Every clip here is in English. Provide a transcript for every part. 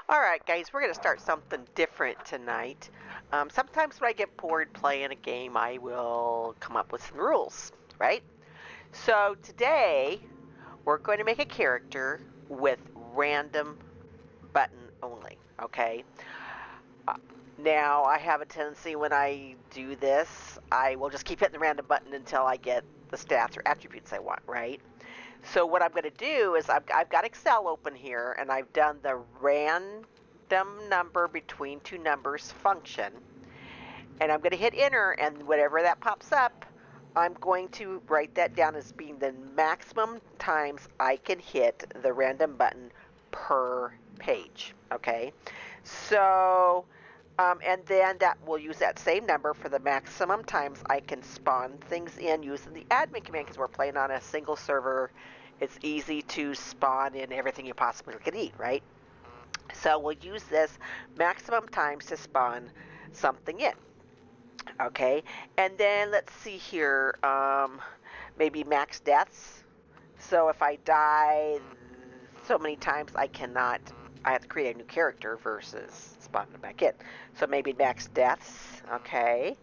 Alright guys, we're going to start something different tonight. Sometimes when I get bored playing a game, I will come up with some rules, right? So today, we're going to make a character with random button only, okay? Now, I have a tendency when I do this, I will just keep hitting the random button until I get the stats or attributes I want, right? So what I'm going to do is I've got Excel open here, and I've done the random number between two numbers function. And I'm going to hit enter, and whatever that pops up, I'm going to write that down as being the maximum times I can hit the random button per page. Okay, so and then that will use that same number for the maximum times I can spawn things in using the admin command, because we're playing on a single server. It's easy to spawn in everything you possibly could eat, right? So we'll use this maximum times to spawn something in. Okay, and then let's see here, maybe max deaths. So if I die so many times, I have to create a new character versus spawning it back in. So maybe max deaths. Okay.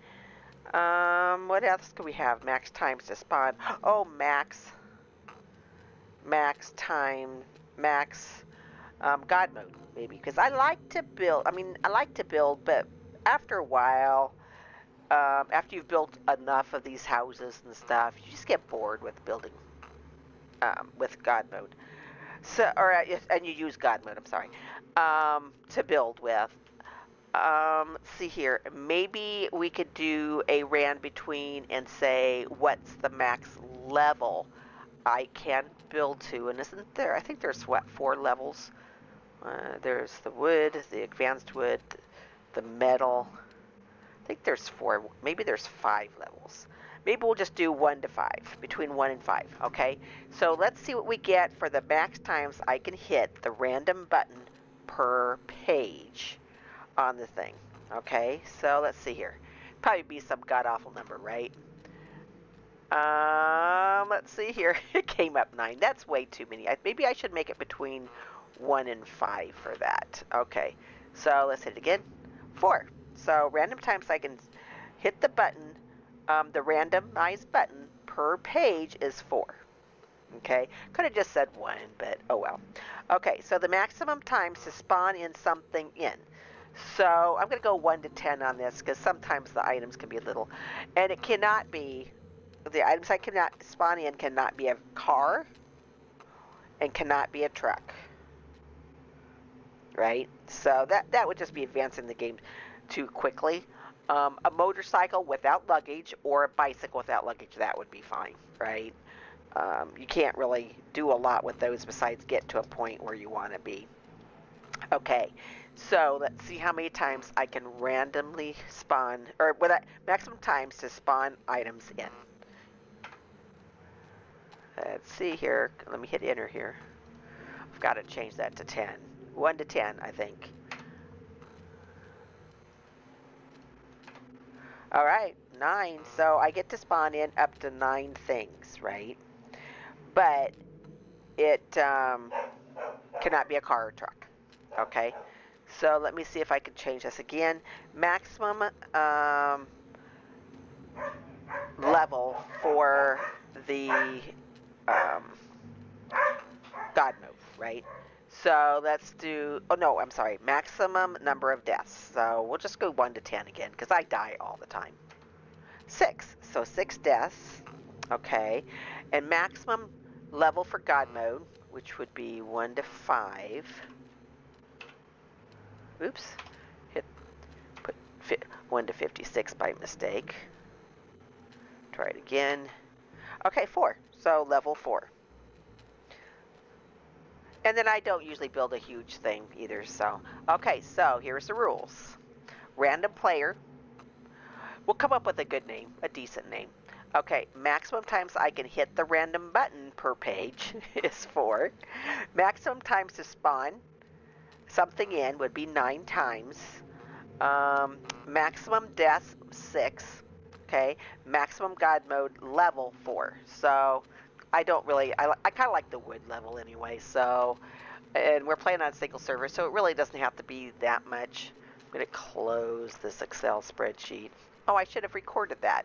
What else do we have? Max times to spawn. Oh, max God mode, maybe, because I like to build. But after a while, after you've built enough of these houses and stuff, you just get bored with building with God mode. So, and you use God mode. I'm sorry, to build with. Let's see here. Maybe we could do a rand between and say what's the max level I can build to, and isn't there? I think there's what, 4 levels. There's the wood, the advanced wood, the metal. I think there's 4. Maybe there's 5 levels. Maybe we'll just do 1 to 5, between 1 and 5. Okay. So let's see what we get for the max times I can hit the random button per page on the thing. Okay. So let's see here. Probably be some god awful number, right? Let's see here. It came up 9. That's way too many. Maybe I should make it between 1 and 5 for that. Okay, so let's hit it again. 4. So random times I can hit the button, the randomize button per page is 4. Okay, could have just said 1, but oh well. Okay, so the maximum times to spawn in something in. So I'm going to go 1 to 10 on this, because sometimes the items can be a little, and it cannot be, the items I cannot spawn in cannot be a car and cannot be a truck. Right? So that would just be advancing the game too quickly. A motorcycle without luggage or a bicycle without luggage, that would be fine, right? You can't really do a lot with those besides get to a point where you want to be. Okay, so let's see how many times I can randomly spawn, or maximum times to spawn items in. Let's see here. Let me hit enter here. I've got to change that to 10. 1 to 10, I think. All right, 9. So I get to spawn in up to 9 things, right? But it cannot be a car or truck. Okay. So let me see if I can change this again. Maximum level for the God mode, right? So let's do, oh no, I'm sorry, maximum number of deaths. So we'll just go 1 to 10 again, because I die all the time. 6, so 6 deaths, okay. And maximum level for God mode, which would be 1 to 5. Oops, put 1 to 56 by mistake. Try it again. Okay, 4, so level 4. And then I don't usually build a huge thing either, so. Okay, so here's the rules. Random player. We'll come up with a good name, a decent name. Okay, maximum times I can hit the random button per page is 4. Maximum times to spawn something in would be 9 times. Maximum deaths, 6. Okay, maximum God mode, level 4. So I don't really, I kind of like the wood level anyway, so And we're playing on a single server, so it really doesn't have to be that much. I'm going to close this Excel spreadsheet. Oh, I should have recorded that.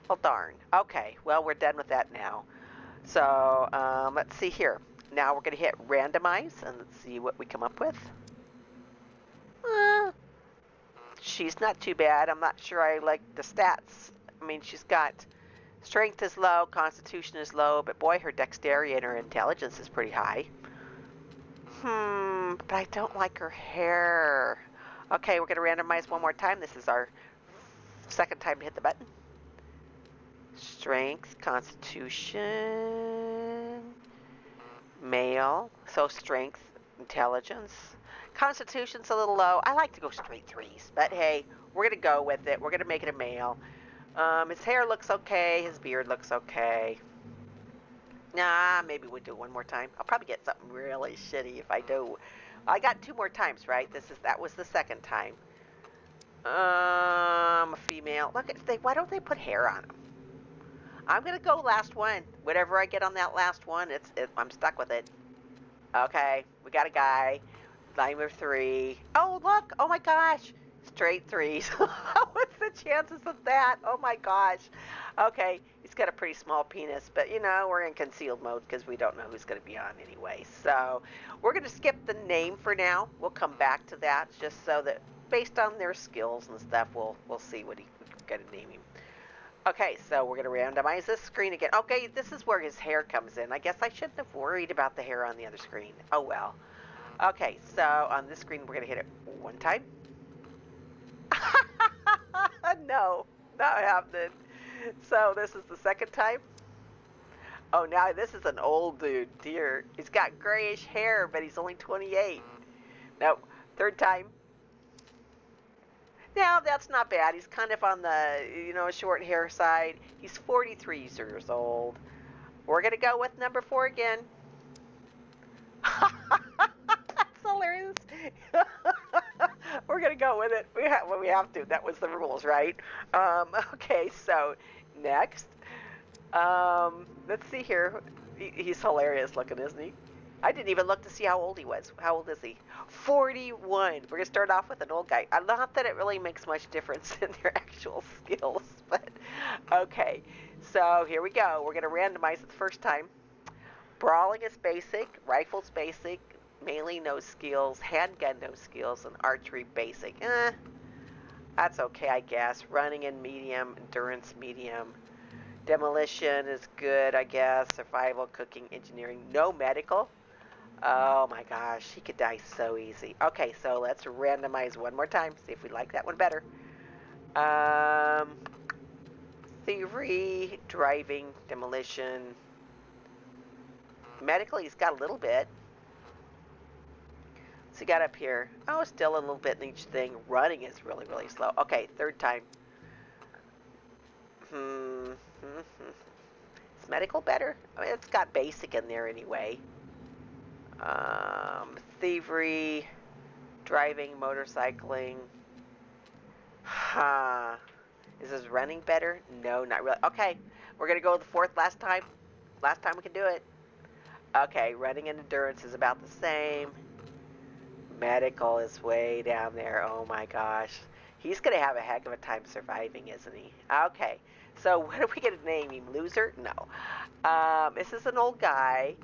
Well, darn. Okay, well, we're done with that now. So let's see here. Now we're going to hit randomize, and let's see what we come up with. She's not too bad. I'm not sure I like the stats. I mean, she's got strength is low, constitution is low, but boy, her dexterity and her intelligence is pretty high. But I don't like her hair. Okay, we're going to randomize one more time. This is our second time to hit the button. Strength, constitution, male. So strength, intelligence. Constitution's a little low. I like to go straight threes, but hey, we're going to go with it. We're going to make it a male. His hair looks okay. His beard looks okay. Nah, maybe we'll do it one more time. I'll probably get something really shitty if I do. I got 2 more times, right? That was the second time. A female. Look, why don't they put hair on them? I'm gonna go last one. Whatever I get on that last one, I'm stuck with it. Okay, we got a guy. Line of 3. Oh look! Oh my gosh! Straight threes. What's the chances of that? Oh my gosh. Okay, he's got a pretty small penis, but you know, we're in concealed mode because we don't know who's going to be on anyway. So we're going to skip the name for now. We'll come back to that just so that based on their skills and stuff, we'll see what we're going to name him. Okay, so we're going to randomize this screen again. Okay, this is where his hair comes in. I guess I shouldn't have worried about the hair on the other screen. Oh well. Okay, so on this screen, we're going to hit it one time. No, not happening. So this is the second time. Oh, now this is an old dude. Dear, he's got grayish hair, but he's only 28. Nope. Third time. Now that's not bad. He's kind of on the short hair side. He's 43 years old. We're gonna go with number 4 again. That's hilarious. We're gonna go with it. We have to. That was the rules, right? Okay, so next, let's see here. He's hilarious looking, isn't he? I didn't even look to see how old he was. How old is he? 41. We're gonna start off with an old guy. Not that it really makes much difference in their actual skills, but okay. So here we go. We're gonna randomize it the first time. Brawling is basic. Rifle's basic. Melee no skills, handgun no skills, and archery basic. That's okay, I guess. Running in medium, endurance medium. Demolition is good, I guess. Survival, cooking, engineering, no medical. Oh my gosh, he could die so easy. Okay, so let's randomize one more time, see if we like that one better. Thievery, driving, demolition. Medical, he's got a little bit. So you got up here. Oh, still a little bit in each thing. Running is really, really slow. Okay, third time. Is medical better? I mean, it's got basic in there anyway. Thievery, driving, motorcycling. Is this running better? No, not really. Okay, we're going to go with the 4th last time. Last time we can do it. Okay, running and endurance is about the same. Medical is way down there. Oh my gosh. He's going to have a heck of a time surviving, isn't he? Okay. So what are we going to name him? Loser? No. This is an old guy.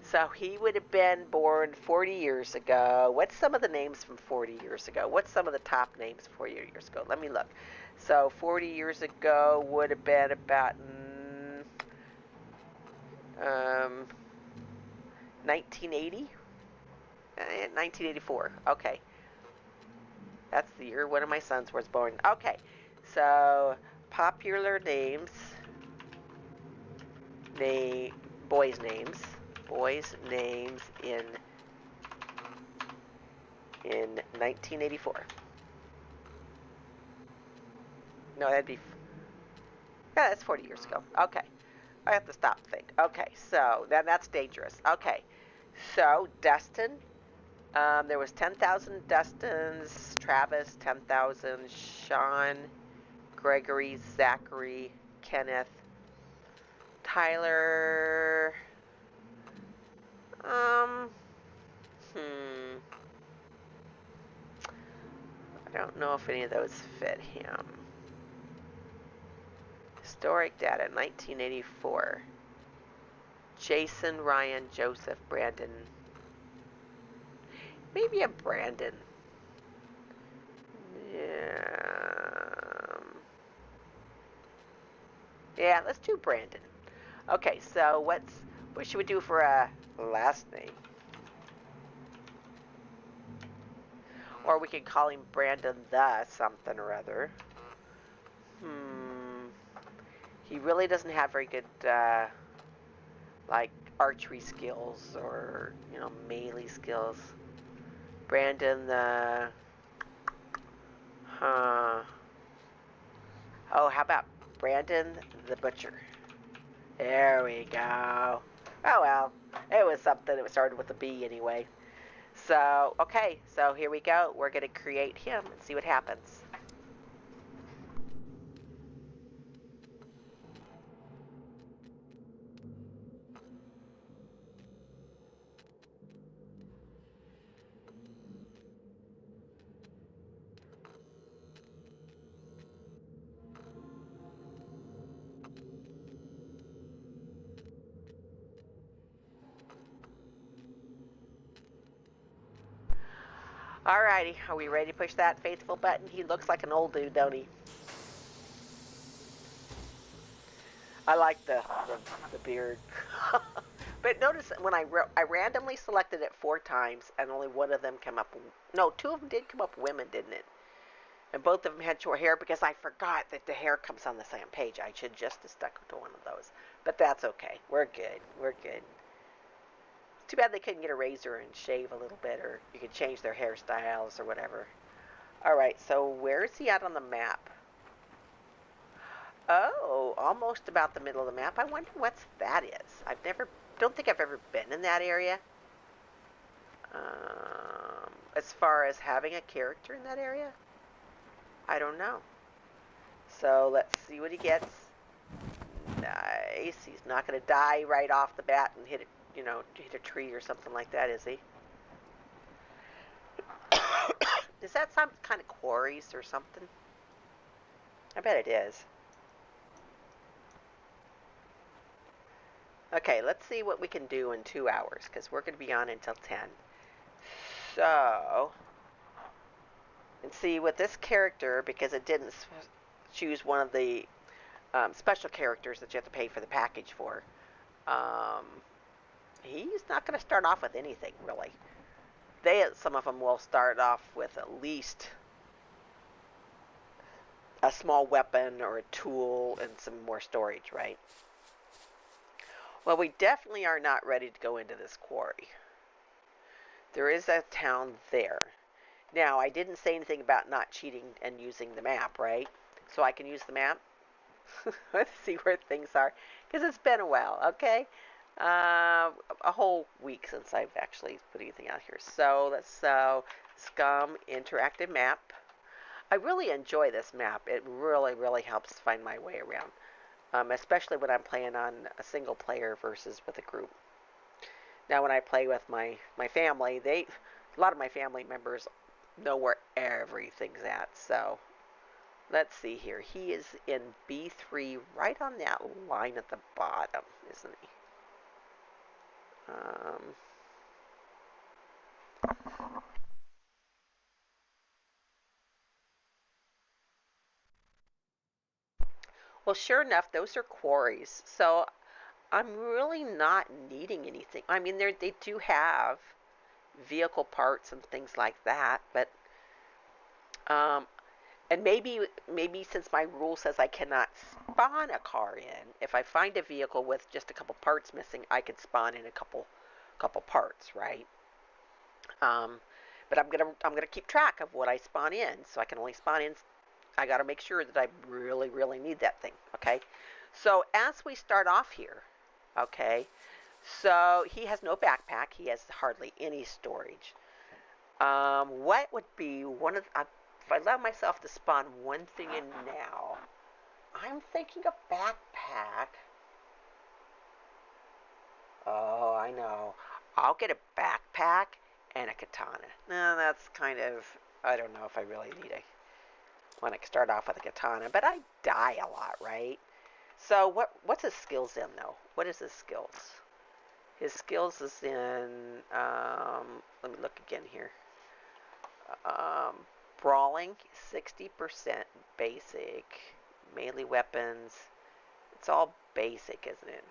So he would have been born 40 years ago. What's some of the names from 40 years ago? What's some of the top names 40 years ago? Let me look. So 40 years ago would have been about 1980? 1984. Okay. That's the year one of my sons was born. Okay. So, popular names. Boys' names. Boys' names in 1984. No, that'd be... Yeah, that's 40 years ago. Okay. I have to stop and think. Okay, so, then that's dangerous. Okay. So, Dustin... there was 10,000 Dustins, Travis, 10,000, Sean, Gregory, Zachary, Kenneth, Tyler, I don't know if any of those fit him. Historic data, 1984. Jason, Ryan, Joseph, Brandon. Maybe a Brandon. Yeah. Yeah, let's do Brandon. Okay, so what should we do for a last name? Or we could call him Brandon the something or other. He really doesn't have very good, like, archery skills or, melee skills. Brandon the... Huh. Oh, how about Brandon the Butcher? There we go. Oh, well. It was something. It started with a B anyway. So, okay. So, here we go. We're going to create him and see what happens. Alrighty. Are we ready to push that faithful button? He looks like an old dude, don't he? I like the beard. But notice when I randomly selected it 4 times and only one of them came up. No, 2 of them did come up women, didn't it? And both of them had short hair because I forgot that the hair comes on the same page. I should just have stuck to one of those. But that's okay. We're good. We're good. Too bad they couldn't get a razor and shave a little bit, or you could change their hairstyles or whatever. Alright, so where is he at on the map? Oh, almost about the middle of the map. I wonder what that is. Don't think I've ever been in that area. As far as having a character in that area, I don't know. So let's see what he gets. Nice. He's not going to die right off the bat and hit a tree or something like that, is he? Is that some kind of quarries or something? I bet it is. Okay, let's see what we can do in 2 hours, because we're going to be on until 10. So, and see with this character, because it didn't choose one of the special characters that you have to pay for the package for, he's not going to start off with anything, really. Some of them will start off with at least a small weapon or a tool and some more storage, right? Well, we definitely are not ready to go into this quarry. There is a town there. Now, I didn't say anything about not cheating and using the map, right? So I can use the map. Let's see where things are, because it's been a while, okay? A whole week since I've actually put anything out here. So let's SCUM interactive map. I really enjoy this map. It really, really helps find my way around, especially when I'm playing on a single player versus with a group. Now, when I play with my family, a lot of my family members know where everything's at. So let's see here. He is in B3, right on that line at the bottom, isn't he? Well, sure enough, those are quarries. So I'm really not needing anything. I mean, they do have vehicle parts and things like that, but and maybe since my rule says I cannot spawn a car in, if I find a vehicle with just a couple parts missing, I could spawn in a couple parts, right? But I'm gonna keep track of what I spawn in, so I can only spawn in. I got to make sure that I really, really need that thing. Okay. So as we start off here, okay. So he has no backpack. He has hardly any storage. What would be one of if I allow myself to spawn one thing in now? I'm thinking a backpack. Oh, I know. I'll get a backpack and a katana. Now that's kind of, I don't know if I really need a, want to start off with a katana, but I die a lot, right? So what's his skills in though? What is his skills? His skills is in, let me look again here. Um, Brawling, 60% basic. Melee weapons, it's all basic, isn't it?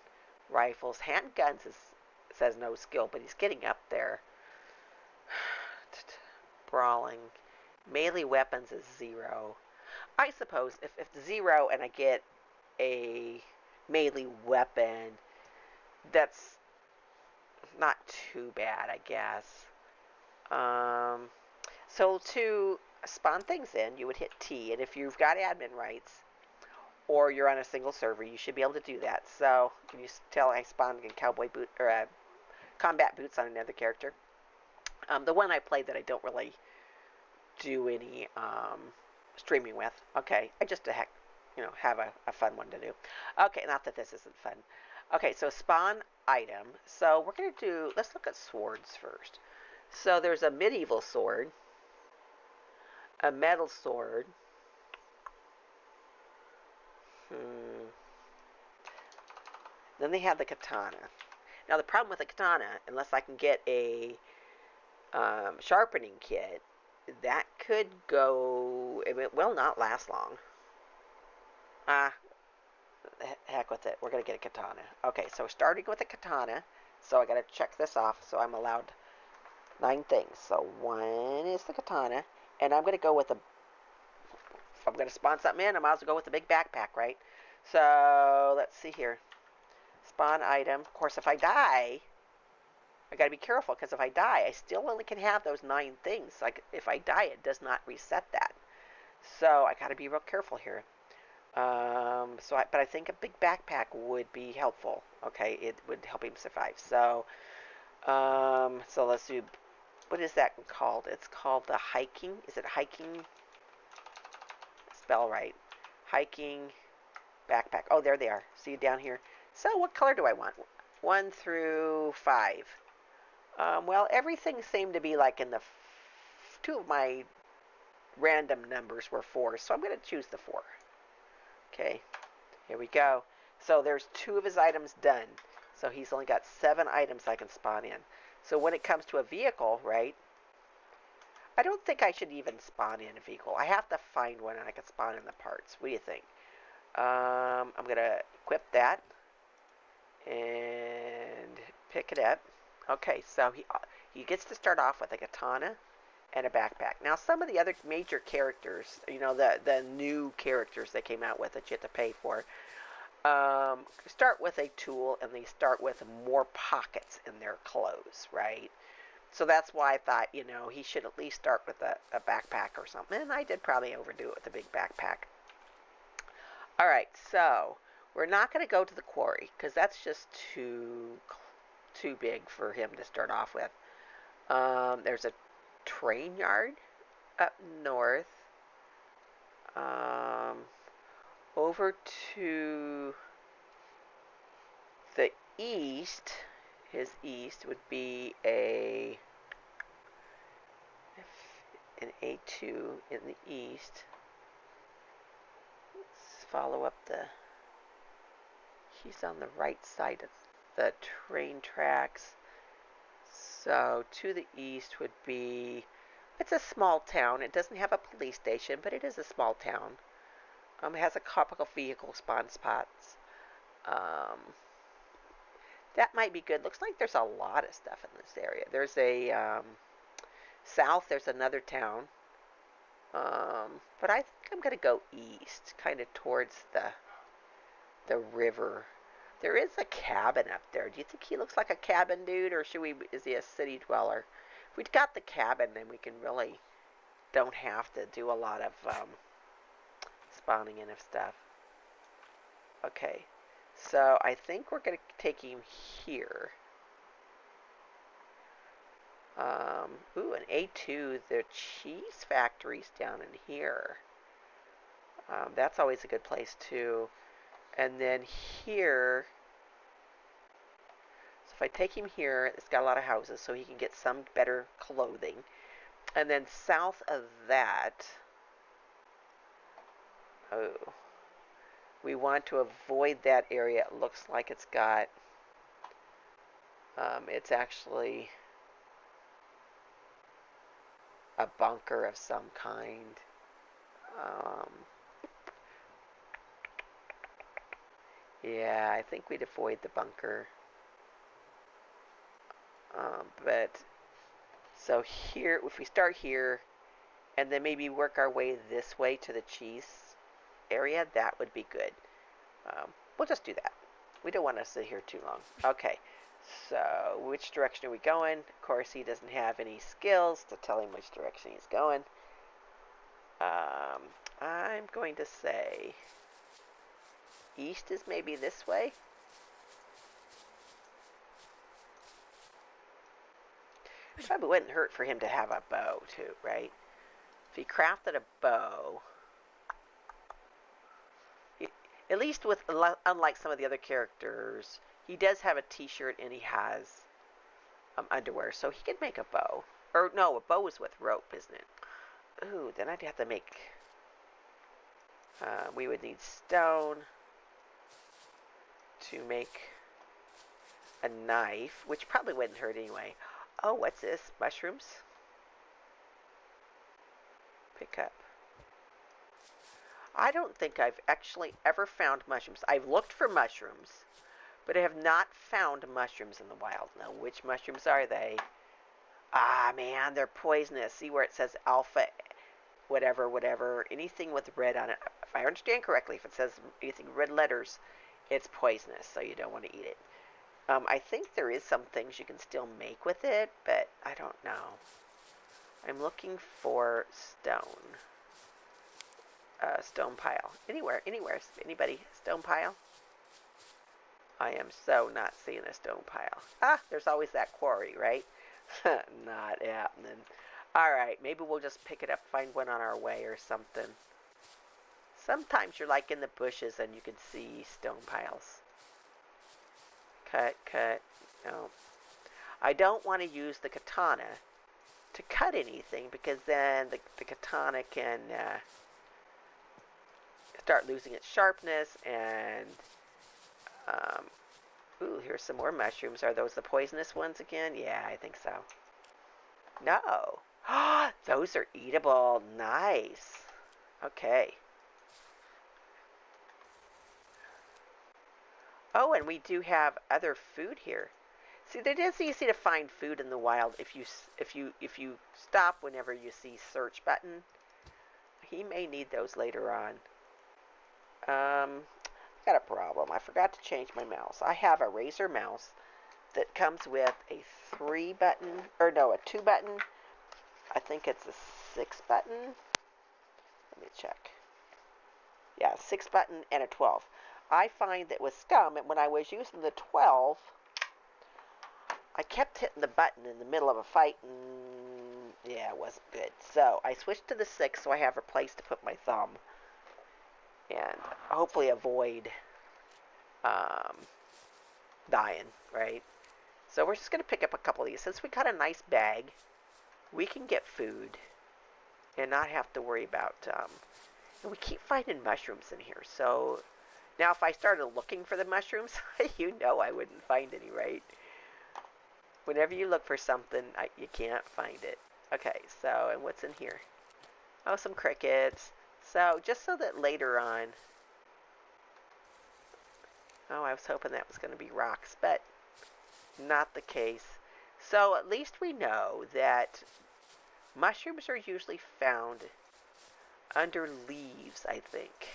Rifles, handguns says no skill, but he's getting up there. Brawling, melee weapons is 0. I suppose if 0 and I get a melee weapon, that's not too bad, I guess. So to spawn things in, you would hit T, and if you've got admin rights or you're on a single server, you should be able to do that. So can you tell I spawned in cowboy boot or combat boots on another character? The one I played that I don't really do any streaming with. Okay, I just have a fun one to do. Okay, not that this isn't fun. Okay, so spawn item. So we're going to do, let's look at swords first. So there's a medieval sword, a metal sword. Then they have the katana. Now the problem with the katana, unless I can get a sharpening kit, that could go, it will not last long. Heck with it. We're going to get a katana. Okay, so starting with a katana. So I got to check this off. So I'm allowed 9 things. So 1 is the katana. And I'm going to go with if I'm going to spawn something in, I might as well go with the big backpack, right? So let's see here. Spawn item. Of course, if I die, I got to be careful, because if I die, I still only can have those 9 things. Like if I die, it does not reset that. So I got to be real careful here. But I think a big backpack would be helpful. Okay, it would help him survive. So let's do, what is that called? It's called the hiking. Is it hiking? Spell right. Hiking backpack. Oh, there they are. See down here. So what color do I want? 1 through 5. Well, everything seemed to be like in the 2 of my random numbers were 4, so I'm going to choose the 4. Okay, here we go. So there's 2 of his items done. So he's only got 7 items I can spawn in. So when it comes to a vehicle, right, I don't think I should even spawn in a vehicle. I have to find one and I can spawn in the parts. What do you think? I'm going to equip that and pick it up. Okay, so he gets to start off with a katana and a backpack. Now, some of the other major characters, the new characters that came out with that you have to pay for, start with a tool, and they start with more pockets in their clothes, right? So that's why I thought, he should at least start with a backpack or something. And I did probably overdo it with the big backpack. All right, so we're not going to go to the quarry, because that's just too big for him to start off with. There's a train yard up north. Over to the east, his east would be an A2 in the east. Let's follow up he's on the right side of the train tracks. So to the east would be, it's a small town. It doesn't have a police station, but it is a small town. It has a couple of vehicle spawn spots. That might be good. Looks like there's a lot of stuff in this area. There's a south. There's another town. But I think I'm going to go east, kind of towards the river. There is a cabin up there. Do you think he looks like a cabin dude, or is he a city dweller? If we've got the cabin, then we can really don't have to do a lot of spawning in of stuff. Okay, so I think we're going to take him here. Ooh, an A2, the cheese factory's down in here. That's always a good place too. And then here, so if I take him here, it's got a lot of houses, so he can get some better clothing. And then south of that, oh, we want to avoid that area. It looks like it's got, it's actually a bunker of some kind. Yeah, I think we'd avoid the bunker. But so here, if we start here, and then maybe work our way this way to the cheese area, that would be good. We'll just do that. We don't want to sit here too long. Okay, so which direction are we going? Of course, he doesn't have any skills to tell him which direction he's going. I'm going to say east is maybe this way. Probably wouldn't hurt for him to have a bow too, right? If he crafted a bow, at least with, unlike some of the other characters, he does have a t-shirt and he has underwear, so he could make a bow. Or no, a bow is with rope, isn't it? Ooh, then I'd have to make, we would need stone to make a knife, which probably wouldn't hurt anyway. Oh, what's this? Mushrooms? Pick up. I don't think I've actually ever found mushrooms. I've looked for mushrooms, but I have not found mushrooms in the wild. Now, which mushrooms are they? Ah, man, they're poisonous. See where it says alpha, whatever, whatever. Anything with red on it. If I understand correctly, if it says anything red letters, it's poisonous, so you don't want to eat it. I think there is some things you can still make with it, but I don't know. I'm looking for stone. Stone pile. Anywhere. Anybody? Stone pile? I am so not seeing a stone pile. Ah, there's always that quarry, right? Not happening. Alright, maybe we'll just pick it up, find one on our way or something. Sometimes you're like in the bushes and you can see stone piles. Cut. No. I don't want to use the katana to cut anything, because then the katana can start losing its sharpness. And ooh, here's some more mushrooms. Are those the poisonous ones again? Yeah, I think so. No. Those are eatable. Nice. Okay. Oh, and we do have other food here. See, it is easy to find food in the wild if you stop whenever you see search button. He may need those later on. Got a problem. I forgot to change my mouse. I have a Razer mouse that comes with a 2 button. I think it's a 6 button. Let me check. Yeah, 6 button and a 12. I find that with SCUM, when I was using the 12, I kept hitting the button in the middle of a fight, and yeah, it wasn't good. So I switched to the 6, so I have a place to put my thumb, and hopefully avoid dying, right? So we're just going to pick up a couple of these. Since we got a nice bag, we can get food and not have to worry about, and we keep finding mushrooms in here, so now if I started looking for the mushrooms, you know I wouldn't find any, right? Whenever you look for something, you can't find it. Okay, so, and what's in here? Oh, some crickets. So, just so that later on, oh, I was hoping that was going to be rocks, but not the case. So, at least we know that mushrooms are usually found under leaves, I think.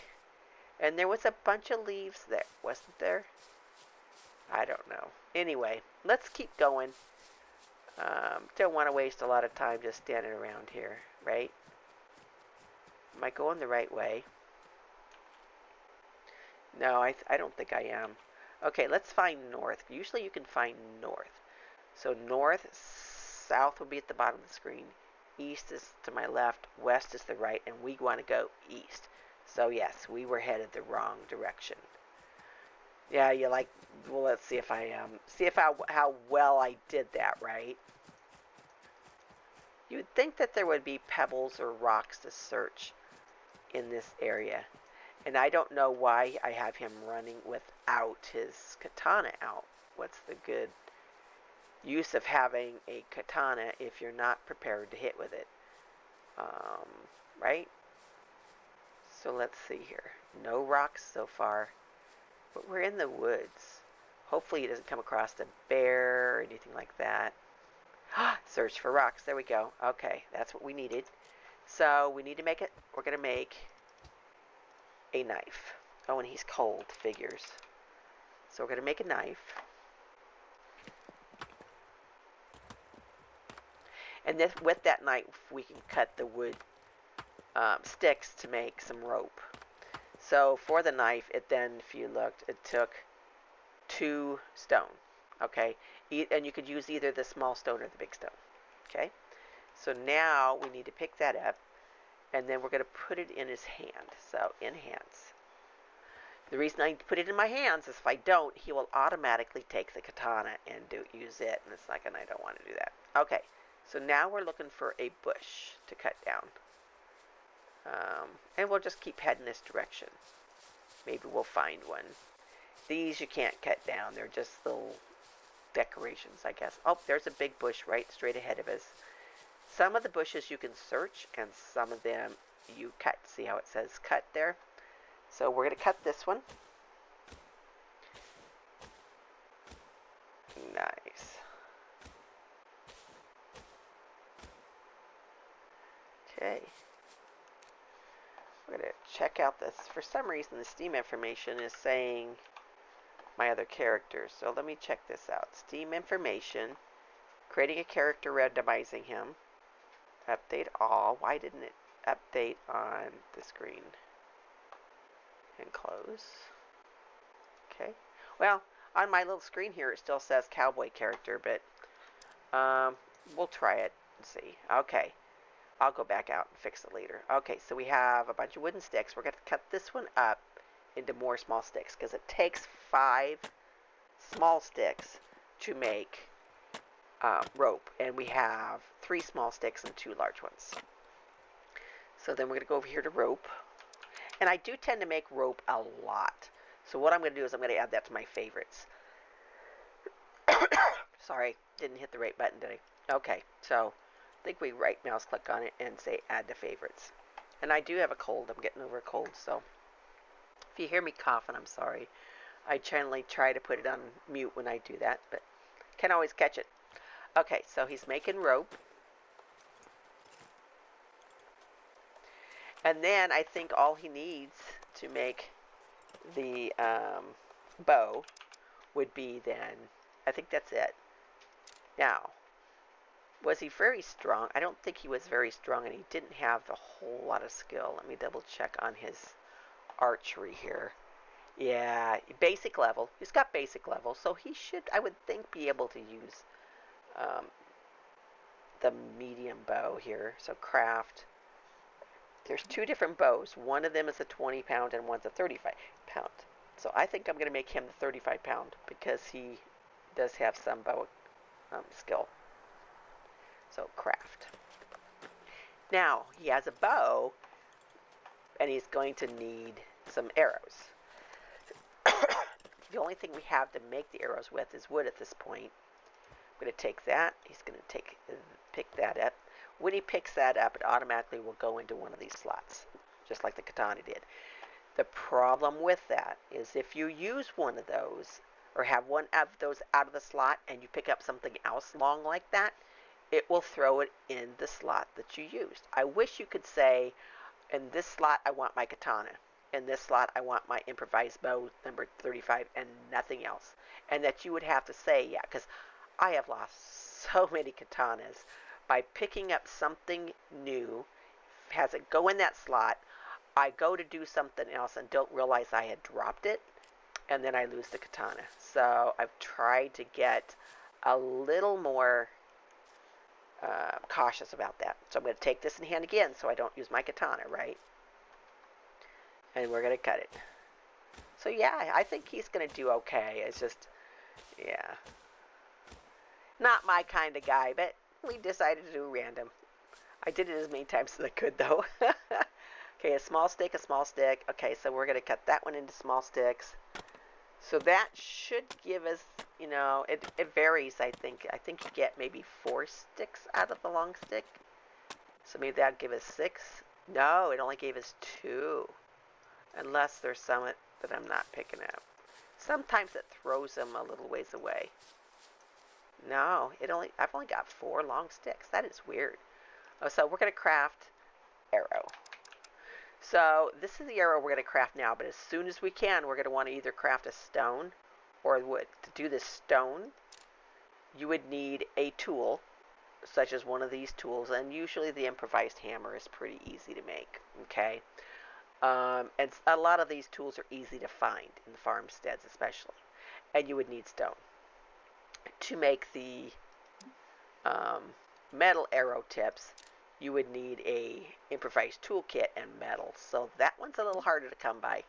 And there was a bunch of leaves there, wasn't there? I don't know. Anyway, let's keep going. Don't want to waste a lot of time just standing around here, right? Am I going the right way? No, I don't think I am. Okay, let's find north. Usually you can find north. So north, south will be at the bottom of the screen. East is to my left, west is the right, and we want to go east. So yes, we were headed the wrong direction. Yeah, you like, well, let's see if how well I did that, right? You would think that there would be pebbles or rocks to search in this area. And I don't know why I have him running without his katana out. What's the good use of having a katana if you're not prepared to hit with it? Right? So let's see here. No rocks so far. But we're in the woods. Hopefully he doesn't come across a bear or anything like that. Search for rocks. There we go. Okay, that's what we needed. So we need to make it. We're going to make a knife. Oh, and he's cold. Figures. So we're going to make a knife. And this, with that knife, we can cut the wood sticks to make some rope. So for the knife, it then, if you looked, it took 2 stone. Okay, and you could use either the small stone or the big stone. Okay, so now we need to pick that up, and then we're going to put it in his hand. So in hands. The reason I put it in my hands is if I don't, he will automatically take the katana and use it, and it's like, and I don't want to do that. Okay, so now we're looking for a bush to cut down. And we'll just keep heading this direction. Maybe we'll find one. These you can't cut down. They're just little decorations, I guess. Oh, there's a big bush right straight ahead of us. Some of the bushes you can search, and some of them you cut. See how it says cut there? So we're going to cut this one. Nice. Okay. We're going to check out this. For some reason, the Steam information is saying my other characters. So let me check this out. Steam information. Creating a character, randomizing him. Update all. Why didn't it update on the screen? And close. Okay. Well, on my little screen here, it still says cowboy character, but we'll try it and see. Okay. I'll go back out and fix it later. Okay, so we have a bunch of wooden sticks. We're going to cut this one up into more small sticks because it takes 5 small sticks to make rope. And we have 3 small sticks and 2 large ones. So then we're going to go over here to rope. And I do tend to make rope a lot. So what I'm going to do is I'm going to add that to my favorites. Sorry, didn't hit the right button, did I? Okay, so I think we right mouse click on it and say add to favorites. And I do have a cold. I'm getting over a cold, so if you hear me coughing, I'm sorry. I generally try to put it on mute when I do that, but can't always catch it. Okay, so he's making rope. And then I think all he needs to make the bow would be then, I think that's it. Now, was he very strong? I don't think he was very strong, and he didn't have a whole lot of skill. Let me double check on his archery here. Yeah, basic level. He's got basic level, so he should, I would think, be able to use the medium bow here. So craft. There's 2 different bows. One of them is a 20-pound and one's a 35-pound. So I think I'm going to make him the 35-pound because he does have some bow skill. So craft. Now he has a bow, and he's going to need some arrows. The only thing we have to make the arrows with is wood at this point. I'm going to take that. He's going to pick that up. When he picks that up, it automatically will go into one of these slots, just like the katana did. The problem with that is if you use one of those, or have one of those out of the slot, and you pick up something else long like that, it will throw it in the slot that you used. I wish you could say, in this slot I want my katana. In this slot I want my improvised bow number 35 and nothing else. And that you would have to say, yeah, because I have lost so many katanas by picking up something new, has it go in that slot, I go to do something else and don't realize I had dropped it, and then I lose the katana. So I've tried to get a little more cautious about that. So I'm going to take this in hand again so I don't use my katana, right? And we're going to cut it. So yeah, I think he's going to do okay. It's just, yeah. Not my kind of guy, but we decided to do random. I did it as many times as I could, though. Okay, a small stick, a small stick. Okay, so we're going to cut that one into small sticks. So that should give us, you know, it varies, I think. I think you get maybe 4 sticks out of the long stick. So maybe that'd give us 6. No, it only gave us 2. Unless there's some that I'm not picking up. Sometimes it throws them a little ways away. No, I've only got 4 long sticks. That is weird. Oh, so we're going to craft arrow. So this is the arrow we're going to craft now, but as soon as we can, we're going to want to either craft a stone or wood. To do this stone, you would need a tool, such as one of these tools, and usually the improvised hammer is pretty easy to make, okay? And a lot of these tools are easy to find in the farmsteads especially. And you would need stone. To make the metal arrow tips, you would need a improvised toolkit and metal. So that one's a little harder to come by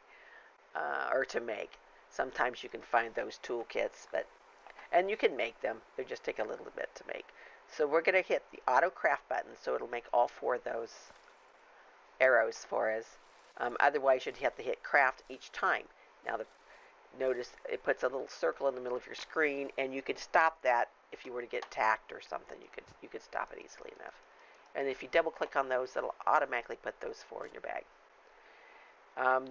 or to make. Sometimes you can find those toolkits, and you can make them. They just take a little bit to make. So we're going to hit the auto craft button, so it'll make all 4 of those arrows for us. Otherwise, you'd have to hit craft each time. Now, notice it puts a little circle in the middle of your screen, and you could stop that if you were to get attacked or something. You could stop it easily enough. And if you double click on those, it'll automatically put those 4 in your bag.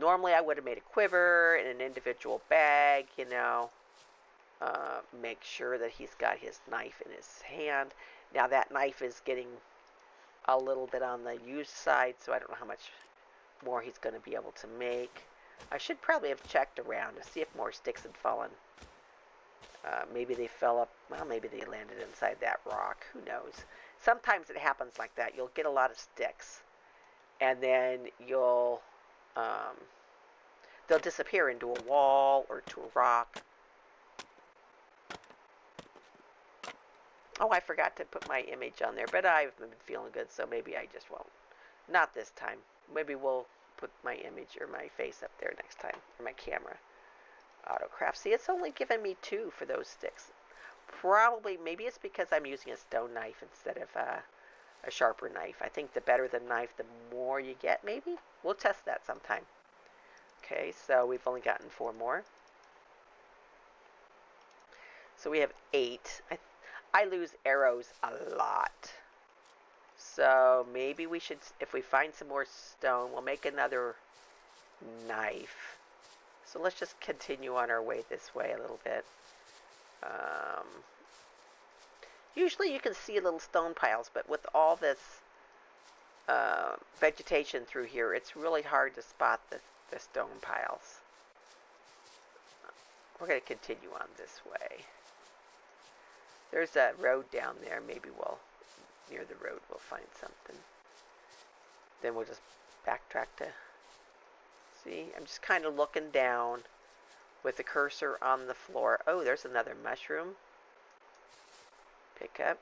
Normally, I would have made a quiver and an individual bag, you know. Make sure that he's got his knife in his hand. Now, that knife is getting a little bit on the used side, so I don't know how much more he's going to be able to make. I should probably have checked around to see if more sticks had fallen. Maybe they fell up. Well, maybe they landed inside that rock. Who knows? Sometimes it happens like that. You'll get a lot of sticks, and then they'll disappear into a wall or to a rock. Oh, I forgot to put my image on there, but I've been feeling good, so maybe I just won't. Not this time. Maybe we'll put my image or my face up there next time, or my camera. Autocraft. See, it's only given me 2 for those sticks. Probably, maybe it's because I'm using a stone knife instead of a sharper knife. I think the better the knife, the more you get, maybe? We'll test that sometime. Okay, so we've only gotten 4 more. So we have 8. I lose arrows a lot. So maybe we should, if we find some more stone, we'll make another knife. So let's just continue on our way this way a little bit. Usually you can see little stone piles, but with all this vegetation through here, it's really hard to spot the stone piles. We're going to continue on this way. There's a road down there. Maybe near the road, we'll find something. Then we'll just backtrack to see. I'm just kind of looking down with the cursor on the floor. Oh, there's another mushroom. Pick up.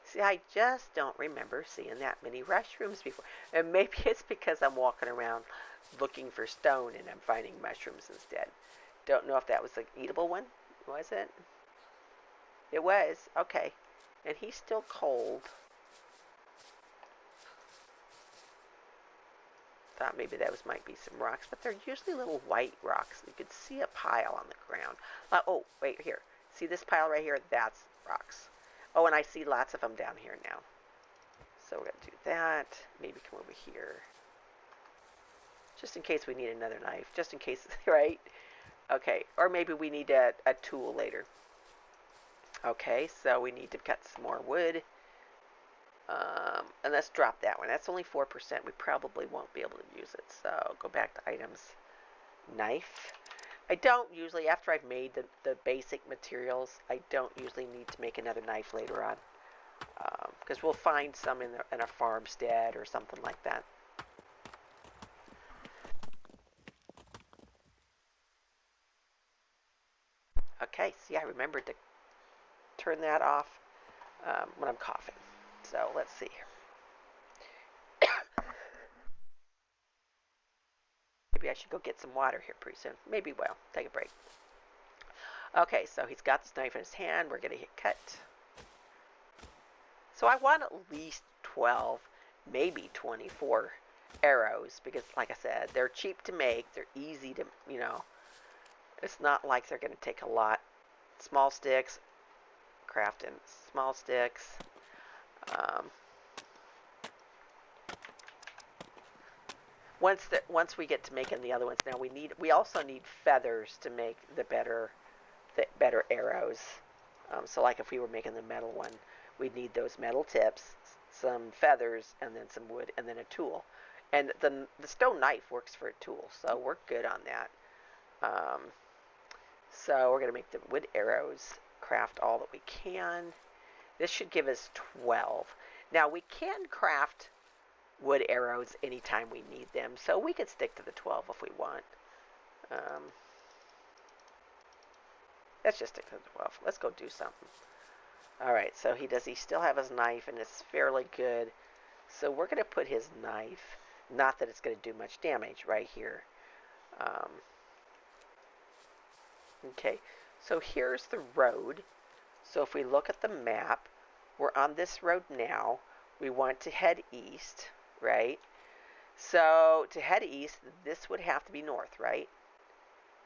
See, I just don't remember seeing that many mushrooms before. And maybe it's because I'm walking around looking for stone and I'm finding mushrooms instead. Don't know if that was an eatable one. Was it? It was. Okay. And he's still cold. Thought maybe might be some rocks, but they're usually little white rocks. You could see a pile on the ground. Oh, wait, here. See this pile right here? That's rocks. Oh, and I see lots of them down here now. So we're going to do that. Maybe come over here. Just in case we need another knife. Just in case, right? Okay, or maybe we need a tool later. Okay, so we need to cut some more wood. And let's drop that one. That's only 4%. We probably won't be able to use it. So go back to items. Knife. I don't usually, after I've made the basic materials, I don't usually need to make another knife later on. Because we'll find some in a farmstead or something like that. Okay, see, I remembered to turn that off when I'm coughing. So let's see. Maybe maybe I should go get some water here pretty soon. Maybe we'll take a break. Okay, so he's got this knife in his hand. We're going to hit cut. So I want at least 12, maybe 24 arrows because, like I said, they're cheap to make. They're easy to, it's not like they're going to take a lot. Small sticks, crafting small sticks. Once we get to making the other ones, now we also need feathers to make the better arrows. So like if we were making the metal one, we'd need those metal tips, some feathers, and then some wood, and then a tool. And the stone knife works for a tool, so we're good on that. So we're going to make the wood arrows, craft all that we can. This should give us 12. Now we can craft wood arrows anytime we need them, so we could stick to the 12 if we want. Let's just stick to the 12. Let's go do something. Alright, so he still have his knife, and it's fairly good. So we're going to put his knife, not that it's going to do much damage, right here. Okay, so here's the road. So if we look at the map, we're on this road now. We want to head east, right? So to head east, this would have to be north, right?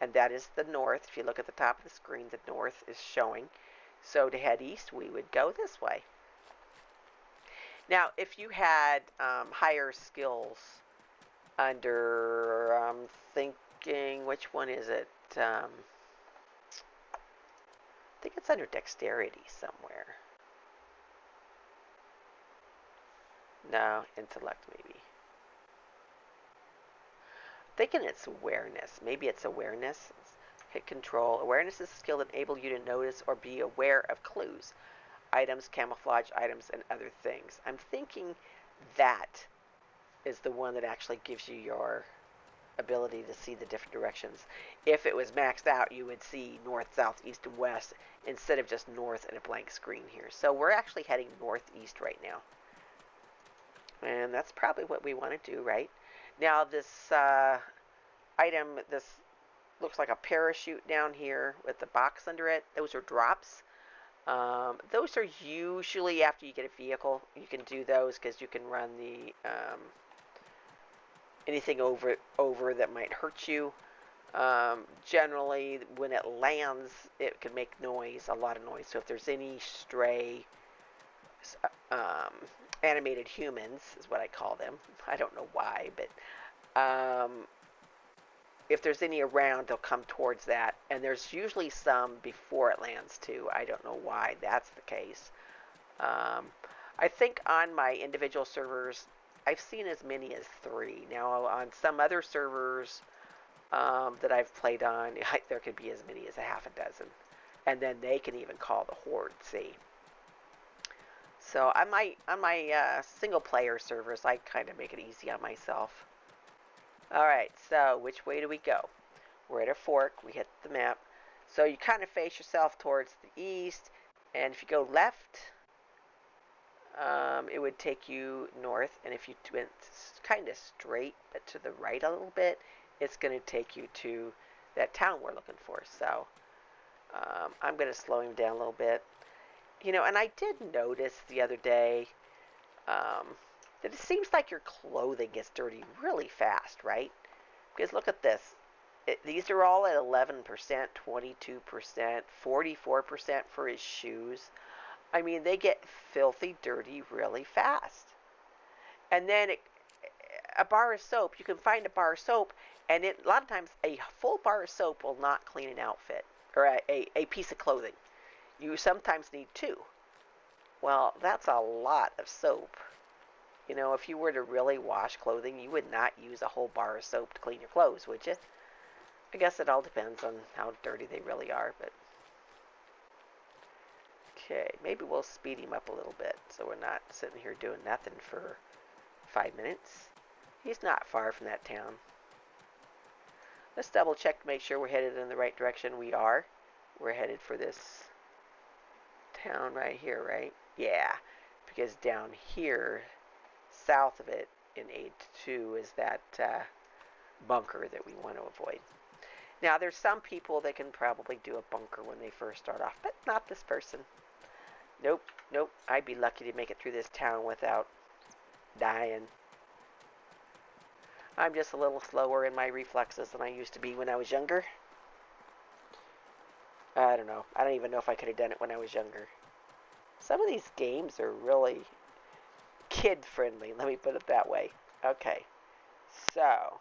And that is the north. If you look at the top of the screen, the north is showing. So to head east, we would go this way. Now, if you had higher skills under, I'm thinking, which one is it? I think it's under dexterity somewhere. No, intellect maybe. I'm thinking it's awareness. Maybe it's awareness. Hit control. Awareness is a skill that enables you to notice or be aware of clues, items, camouflage items, and other things. I'm thinking that is the one that actually gives you your ability to see the different directions. If it was maxed out, you would see north, south, east, and west instead of just north and a blank screen here. So we're actually heading northeast right now. And that's probably what we want to do, right? Now this item, this looks like a parachute down here with the box under it. Those are drops. Those are usually after you get a vehicle. You can do those because you can run the anything over that might hurt you. Generally, when it lands, it can make noise, a lot of noise. So if there's any stray animated humans, is what I call them. I don't know why, but if there's any around, they'll come towards that. And there's usually some before it lands, too. I don't know why that's the case. I think on my individual servers, I've seen as many as 3. Now, on some other servers that I've played on, there could be as many as a half a dozen. And then they can even call the horde, see. So on my single-player servers, I kind of make it easy on myself. Alright, so which way do we go? We're at a fork. We hit the map. So you kind of face yourself towards the east. And if you go left, it would take you north. And if you went kind of straight, but to the right a little bit, it's going to take you to that town we're looking for. So I'm going to slow him down a little bit. And I did notice the other day that it seems like your clothing gets dirty really fast, right? Because look at this. These are all at 11%, 22%, 44% for his shoes. I mean, they get filthy dirty really fast. And then a bar of soap, you can find a bar of soap, and a lot of times a full bar of soap will not clean an outfit or a piece of clothing. You sometimes need 2. Well, that's a lot of soap. If you were to really wash clothing, you would not use a whole bar of soap to clean your clothes, would you? I guess it all depends on how dirty they really are, but... Okay, maybe we'll speed him up a little bit so we're not sitting here doing nothing for 5 minutes. He's not far from that town. Let's double check to make sure we're headed in the right direction. We are. We're headed for this town right here, right? Yeah, because down here, south of it in A2 is that bunker that we want to avoid. Now, there's some people that can probably do a bunker when they first start off, but not this person. Nope, nope. I'd be lucky to make it through this town without dying. I'm just a little slower in my reflexes than I used to be when I was younger. I don't know. I don't even know if I could have done it when I was younger. Some of these games are really kid-friendly, let me put it that way. Okay, so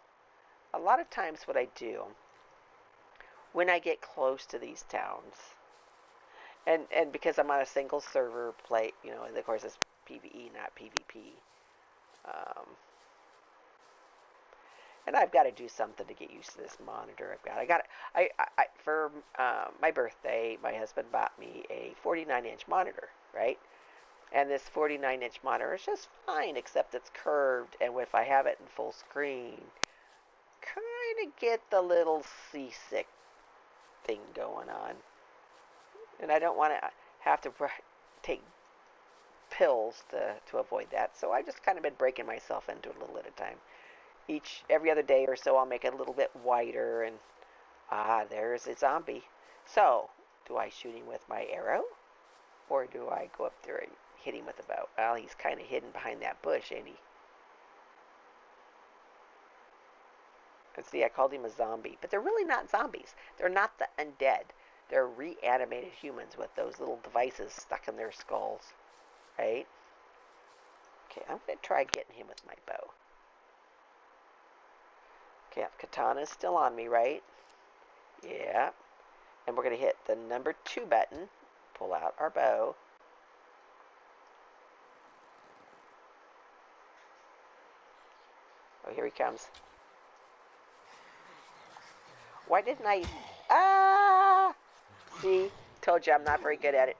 a lot of times what I do when I get close to these towns, and because I'm on a single server play, you know, and of course it's PvE, not PvP, and I've got to do something to get used to this monitor. For my birthday, my husband bought me a 49-inch monitor, right? And this 49-inch monitor is just fine, except it's curved, and if I have it in full screen, kind of get the little seasick thing going on. And I don't want to have to take pills to avoid that, so I've just kind of been breaking myself into it a little at a time. Every other day or so, I'll make it a little bit wider, and there's a zombie. So, do I shoot him with my arrow, or do I go up there and hit him with a bow? Well, he's kind of hidden behind that bush, ain't he? And see, I called him a zombie, but they're really not zombies. They're not the undead. They're reanimated humans with those little devices stuck in their skulls, right? Okay, I'm going to try getting him with my bow. Okay, katana's still on me, right? Yeah. And we're going to hit the number 2 button, pull out our bow. Oh, here he comes. Why didn't I... Ah! See? Told you I'm not very good at it.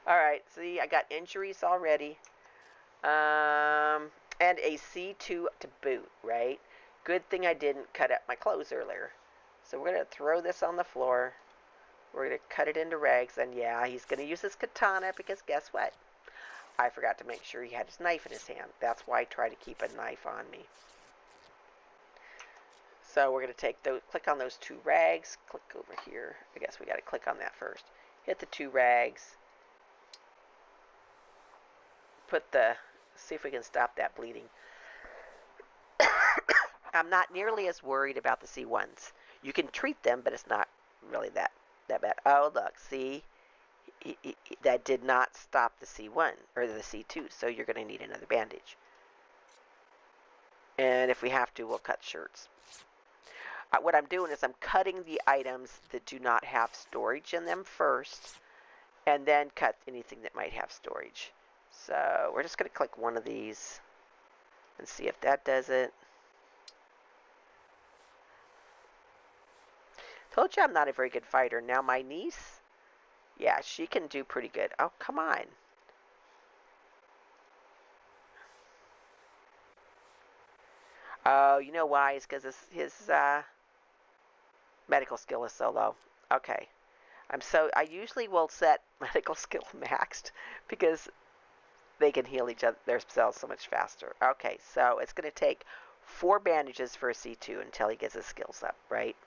Alright, see, I got injuries already. And a C2 to boot, right? Good thing I didn't cut up my clothes earlier. So we're going to throw this on the floor. We're going to cut it into rags. And yeah, he's going to use his katana because guess what? I forgot to make sure he had his knife in his hand. That's why I try to keep a knife on me. So we're going to take those, click on those 2 rags. Click over here. I guess we got to click on that first. Hit the 2 rags. See if we can stop that bleeding. I'm not nearly as worried about the C1s. You can treat them, but it's not really that bad. Oh, look, see? That did not stop the C1, or the C2, so you're going to need another bandage. And if we have to, we'll cut shirts. What I'm doing is I'm cutting the items that do not have storage in them first, and then cut anything that might have storage. So we're just going to click one of these and see if that does it. Told you I'm not a very good fighter. Now my niece, yeah, she can do pretty good. Oh, come on. Oh, you know why? It's because his medical skill is so low. Okay. I usually will set medical skill maxed because they can heal themselves so much faster. Okay, so it's going to take 4 bandages for a C2 until he gets his skills up, right?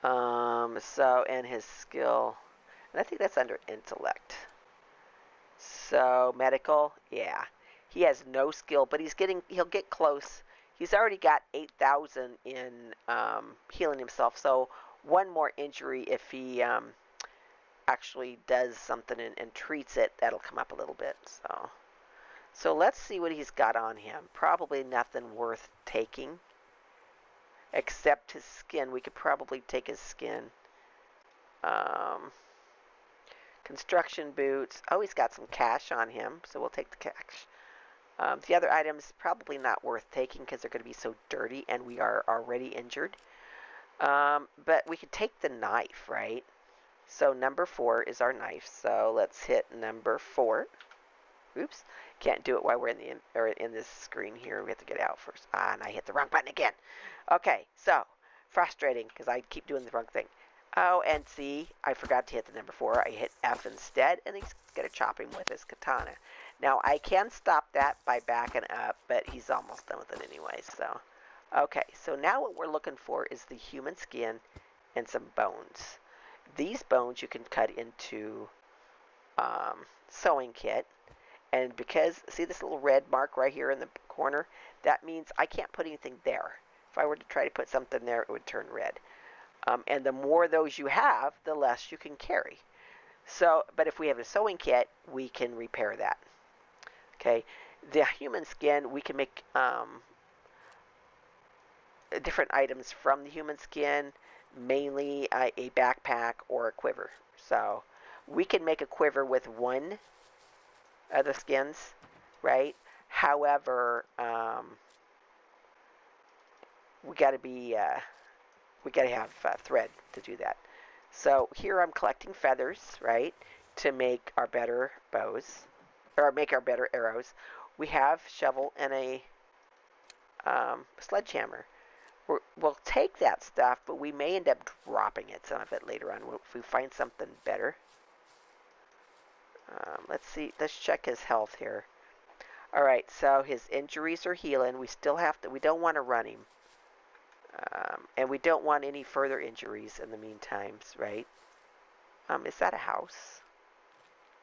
And his skill, and I think that's under intellect. So medical, yeah, he has no skill, but he'll get close. He's already got 8,000 in healing himself. So one more injury, if he actually does something and treats it, that'll come up a little bit. So let's see what he's got on him. Probably nothing worth taking, except his skin. We could probably take his skin. Construction boots. Oh, he's got some cash on him, so we'll take the cash. The other items probably not worth taking because they're going to be so dirty, and we are already injured. But we could take the knife, right? So number 4 is our knife. So let's hit number 4. Oops, can't do it while we're in this screen here. We have to get out first. And I hit the wrong button again. Okay, so frustrating because I keep doing the wrong thing. Oh, and see, I forgot to hit the number 4. I hit F instead, and he's going to chop him with his katana. Now, I can stop that by backing up, but he's almost done with it anyway, so. Okay, so now what we're looking for is the human skin and some bones. These bones you can cut into sewing kit. And because, see this little red mark right here in the corner? That means I can't put anything there. If I were to try to put something there, it would turn red. And the more of those you have, the less you can carry. So, but if we have a sewing kit, we can repair that. Okay, the human skin, we can make different items from the human skin, mainly a backpack or a quiver. So we can make a quiver with one of the skins, right? However, we got to have thread to do that. So here I'm collecting feathers, right, to make our better bows, or make our better arrows. We have shovel and a sledgehammer. We'll take that stuff, but we may end up dropping it, some of it later on if we find something better. Let's see. Let's check his health here. All right, so his injuries are healing. We still have to. We don't want to run him, and we don't want any further injuries in the meantime, right? Is that a house?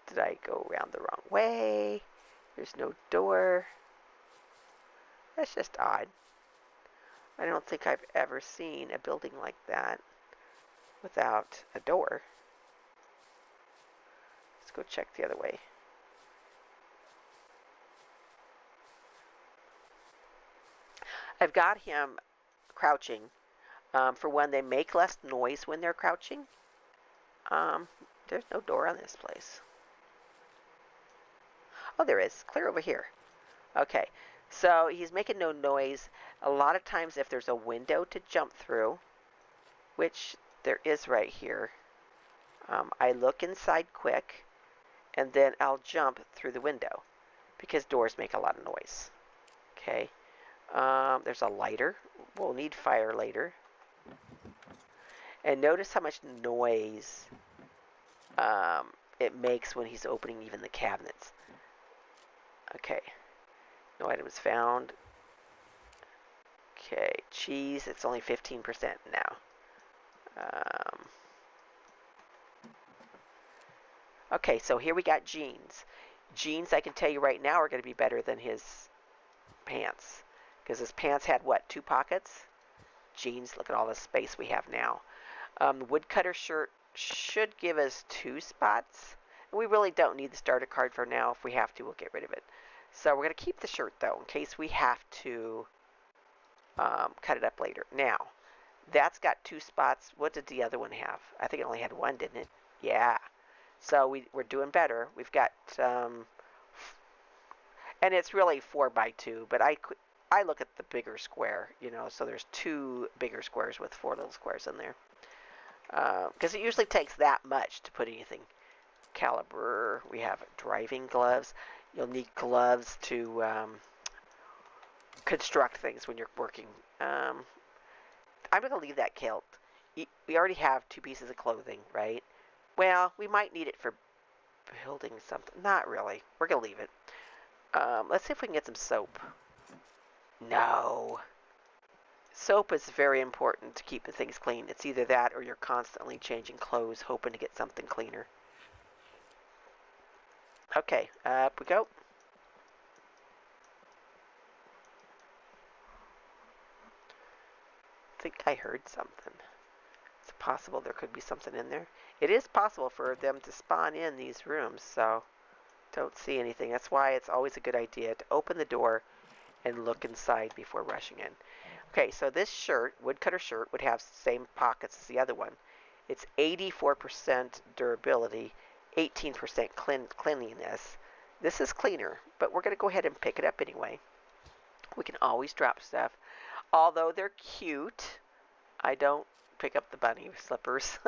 Did I go around the wrong way? There's no door. That's just odd. I don't think I've ever seen a building like that without a door. Let's go check the other way. I've got him crouching. For one, they make less noise when they're crouching. There's no door on this place. Oh, there is. Clear over here. Okay. So he's making no noise. A lot of times if there's a window to jump through, which there is right here, I look inside quick, and then I'll jump through the window because doors make a lot of noise. Okay. There's a lighter. We'll need fire later. And notice how much noise it makes when he's opening even the cabinets. Okay. No items found. Okay. Cheese, it's only 15% now. Okay, so here we got jeans. Jeans, I can tell you right now, are going to be better than his pants. Because his pants had, what, 2 pockets? Jeans, look at all the space we have now. The woodcutter shirt should give us 2 spots. And we really don't need the starter card for now. If we have to, we'll get rid of it. So we're going to keep the shirt, though, in case we have to cut it up later. Now, that's got 2 spots. What did the other one have? I think it only had 1, didn't it? Yeah. So we're doing better. We've got, and it's really 4 by 2, but I look at the bigger square, you know, so there's 2 bigger squares with 4 little squares in there. Because it usually takes that much to put anything. Caliber, we have driving gloves. You'll need gloves to construct things when you're working. I'm going to leave that kilt. We already have 2 pieces of clothing, right? Well, we might need it for building something. Not really. We're going to leave it. Let's see if we can get some soap. No. Soap is very important to keep the things clean. It's either that or you're constantly changing clothes, hoping to get something cleaner. Okay, up we go. I think I heard something. It's possible there could be something in there. It is possible for them to spawn in these rooms, so don't see anything. That's why it's always a good idea to open the door and look inside before rushing in. Okay, so this shirt, woodcutter shirt, would have the same pockets as the other one. It's 84% durability, 18% cleanliness. This is cleaner, but we're going to go ahead and pick it up anyway. We can always drop stuff. Although they're cute, I don't pick up the bunny slippers.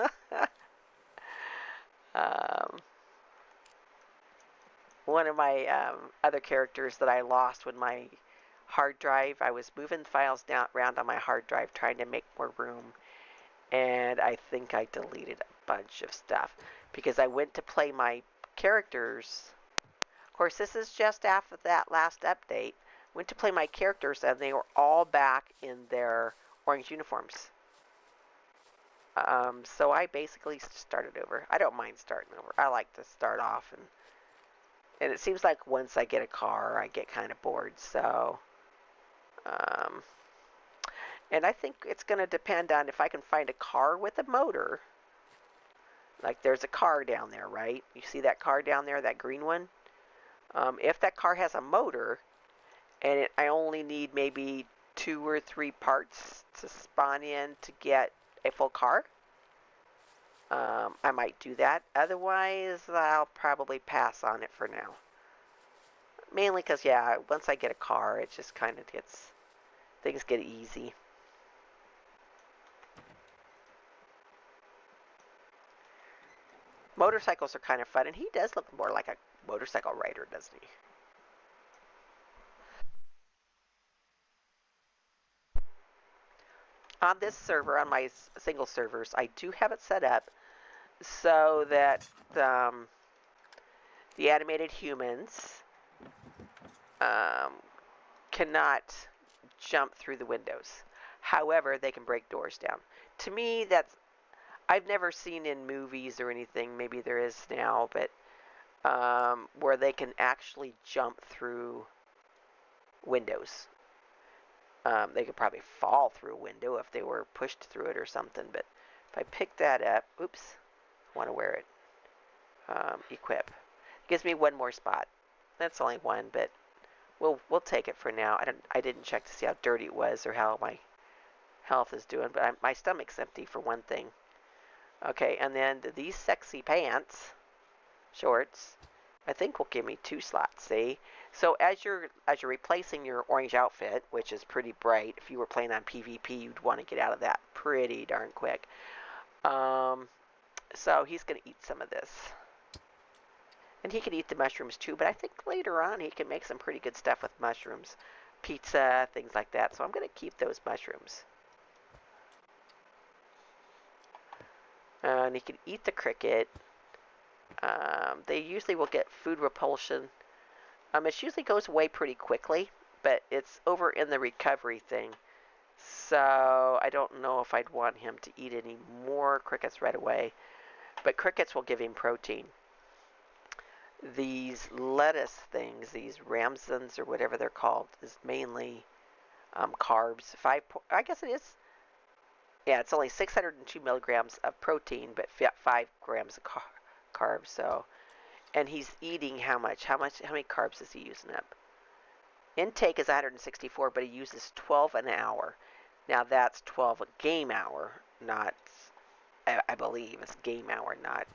One of my other characters that I lost when my hard drive, I was moving files down around on my hard drive trying to make more room, And I think I deleted a bunch of stuff because I went to play my characters. Of course, this is just after that last update. Went to play my characters and they were all back in their orange uniforms. So I basically started over. I don't mind starting over. I like to start off, and it seems like once I get a car, I get kind of bored. So, um, and I think it's going to depend on if I can find a car with a motor. Like there's a car down there, right? You see that car down there, that green one? If that car has a motor, and I only need maybe 2 or 3 parts to spawn in to get a full car, I might do that. Otherwise, I'll probably pass on it for now. Mainly because, yeah, once I get a car, it just kind of gets, things get easy. Motorcycles are kind of fun, and he does look more like a motorcycle rider, doesn't he? On this server, on my single servers, I do have it set up so that the animated humans um, cannot jump through the windows. However, they can break doors down. To me, that's I've never seen in movies or anything. Maybe there is now, but where they can actually jump through windows. They could probably fall through a window if they were pushed through it or something. But if I pick that up, oops, I want to wear it. Equip. Gives me one more spot. That's only one, but we'll take it for now. I didn't check to see how dirty it was or how my health is doing, but my stomach's empty for one thing. Okay, and then these sexy pants, shorts, I think will give me 2 slots. See, so as you're replacing your orange outfit, which is pretty bright, if you were playing on PvP, you'd want to get out of that pretty darn quick. So he's going to eat some of this. And he can eat the mushrooms too, but I think later on he can make some pretty good stuff with mushrooms. Pizza, things like that. So I'm going to keep those mushrooms. And he can eat the cricket. They usually will get food repulsion. It usually goes away pretty quickly, but it's over in the recovery thing. So I don't know if I'd want him to eat any more crickets right away. But crickets will give him protein. These lettuce things, these ramsons or whatever they're called, is mainly carbs. I guess it is. Yeah, it's only 602 milligrams of protein, but 5 grams of carbs. So, and he's eating how much? How many carbs is he using up? Intake is 164, but he uses 12 an hour. Now that's 12 a game hour, not. I believe it's game hour, not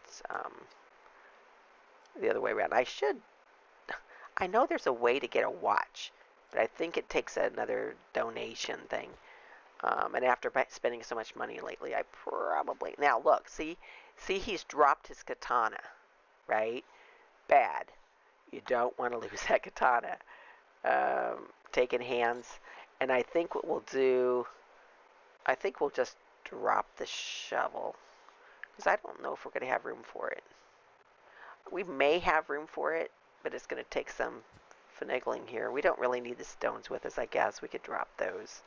the other way around. I know there's a way to get a watch, but I think it takes another donation thing. And after spending so much money lately, I probably... Now, look, see he's dropped his katana, right? Bad. You don't want to lose that katana. Taking hands. And I think what we'll do... I think we'll just drop the shovel. Because I don't know if we're going to have room for it. We may have room for it, but it's going to take some finagling here. We don't really need the stones with us, I guess. We could drop those.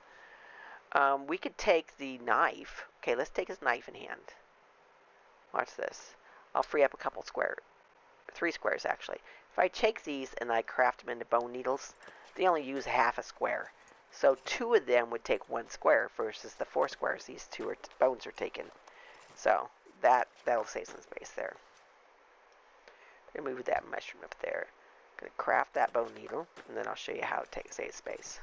We could take the knife. Okay, let's take his knife in hand. Watch this. I'll free up a couple squares. 3 squares, actually. If I take these and I craft them into bone needles, they only use half a square. So 2 of them would take 1 square versus the 4 squares these 2 bones are taking. So that'll save some space there. I'm going to move that mushroom up there. I'm going to craft that bone needle, and then I'll show you how to save space.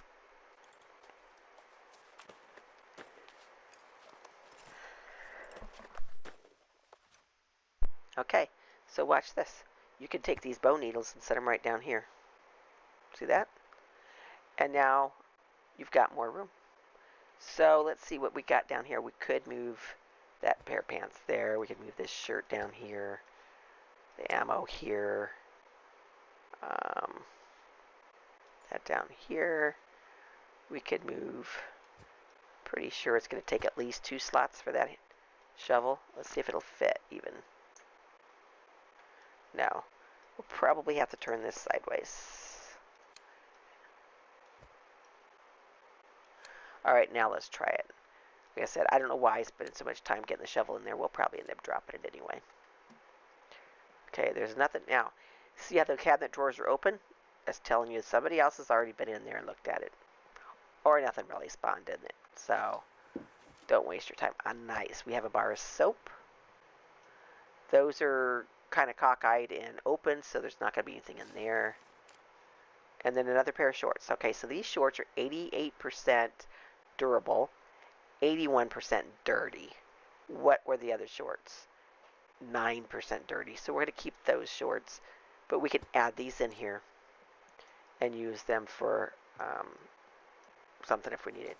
Okay, so watch this. You can take these bone needles and set them right down here. See that? And now you've got more room. So let's see what we got down here. We could move that pair of pants there. We could move this shirt down here. The ammo here. That down here. We could move. Pretty sure it's going to take at least 2 slots for that shovel. Let's see if it'll fit even. No. We'll probably have to turn this sideways. Alright, now let's try it. Like I said, I don't know why I spent so much time getting the shovel in there. We'll probably end up dropping it anyway. Okay, there's nothing. Now, see how the cabinet drawers are open? That's telling you somebody else has already been in there and looked at it. Or nothing really spawned in it. So, don't waste your time. Nice. We have a bar of soap. Those are kind of cockeyed and open, so there's not going to be anything in there. And then another pair of shorts. Okay, so these shorts are 88% durable, 81% dirty. What were the other shorts? 9% dirty. So we're going to keep those shorts, but we can add these in here and use them for something if we need it.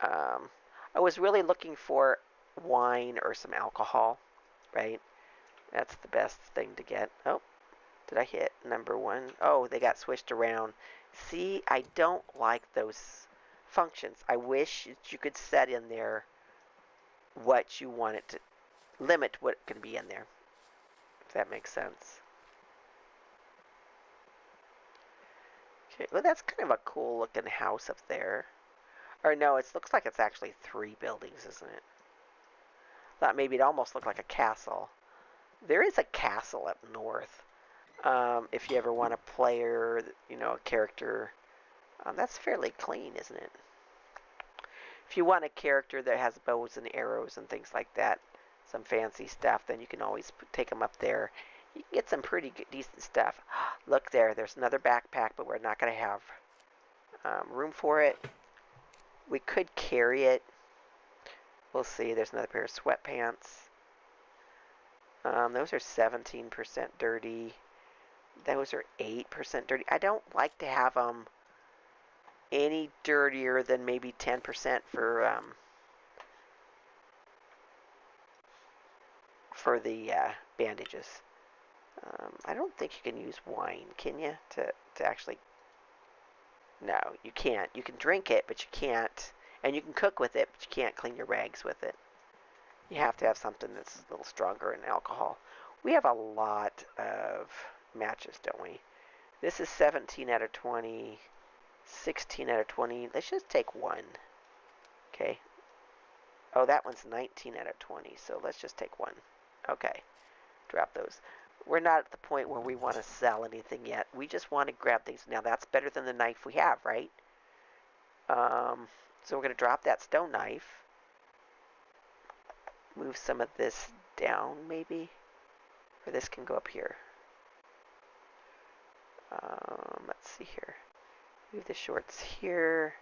I was really looking for wine or some alcohol, right? That's the best thing to get. Oh, did I hit number 1? Oh, they got switched around. See, I don't like those functions. I wish you could set in there what you want it to limit what can be in there, if that makes sense. Okay, well, that's kind of a cool looking house up there. Or no, it looks like it's actually 3 buildings, isn't it? Thought maybe it almost looked like a castle. There is a castle up north. If you ever want a player, a character, that's fairly clean, isn't it? If you want a character that has bows and arrows and things like that, some fancy stuff, then you can always take them up there. You can get some pretty good, decent stuff. Look there, there's another backpack, but we're not going to have room for it. We could carry it. We'll see. There's another pair of sweatpants. Those are 17% dirty. Those are 8% dirty. I don't like to have them any dirtier than maybe 10% for the bandages. I don't think you can use wine, can you? To actually... No, you can't. You can drink it, but you can't. And you can cook with it, but you can't clean your rags with it. You have to have something that's a little stronger in alcohol. We have a lot of matches, don't we? This is 17 out of 20, 16 out of 20. Let's just take 1. Okay. Oh, that one's 19 out of 20, so let's just take 1. Okay. Drop those. We're not at the point where we want to sell anything yet. We just want to grab things. Now, that's better than the knife we have, right? So we're going to drop that stone knife. Move some of this down, maybe. Or this can go up here. Let's see here. Move the shorts here.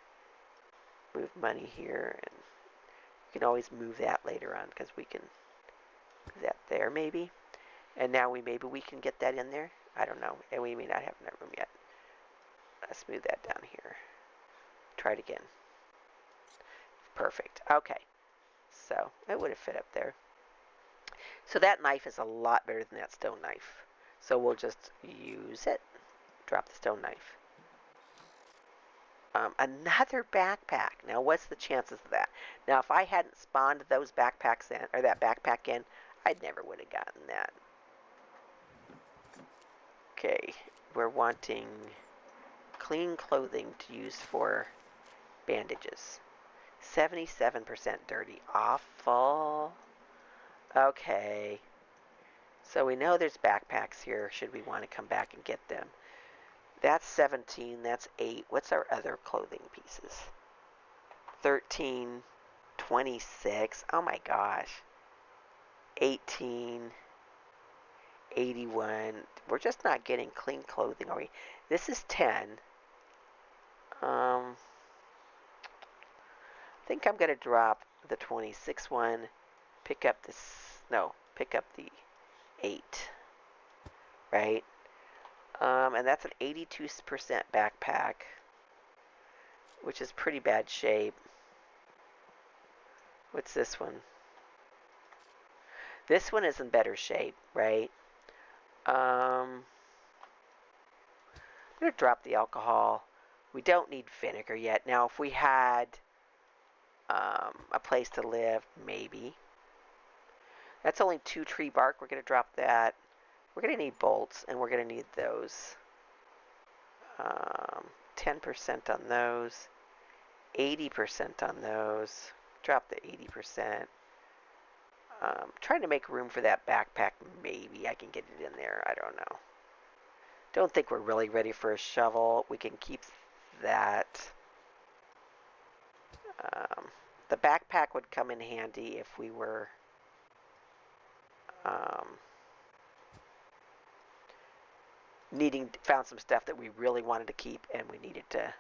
Move money here. And you can always move that later on because we can move that there, maybe. And now maybe we can get that in there. I don't know. And we may not have enough room yet. Let's move that down here. Try it again. Perfect. Okay. So it would have fit up there. So that knife is a lot better than that stone knife. So we'll just use it. Drop the stone knife. Another backpack. Now what's the chances of that? Now if I hadn't spawned those backpacks in, or that backpack in, I never would have gotten that. Okay, we're wanting clean clothing to use for bandages. 77% dirty. Awful. Okay. So we know there's backpacks here should we want to come back and get them. That's 17. That's 8. What's our other clothing pieces? 13. 26. Oh my gosh. 18. 81. We're just not getting clean clothing, are we? This is 10. I think I'm going to drop the 26 one. Pick up this. No, pick up the 8. Right? And that's an 82% backpack, which is pretty bad shape. What's this one? This one is in better shape, right? I'm going to drop the alcohol. We don't need vinegar yet. Now, if we had A place to live, maybe. That's only 2 tree bark. We're going to drop that. We're going to need bolts, and we're going to need those. 10% on those. 80% on those. Drop the 80%. Trying to make room for that backpack. Maybe I can get it in there. I don't know. Don't think we're really ready for a shovel. We can keep that. The backpack would come in handy if we were found some stuff that we really wanted to keep and we needed to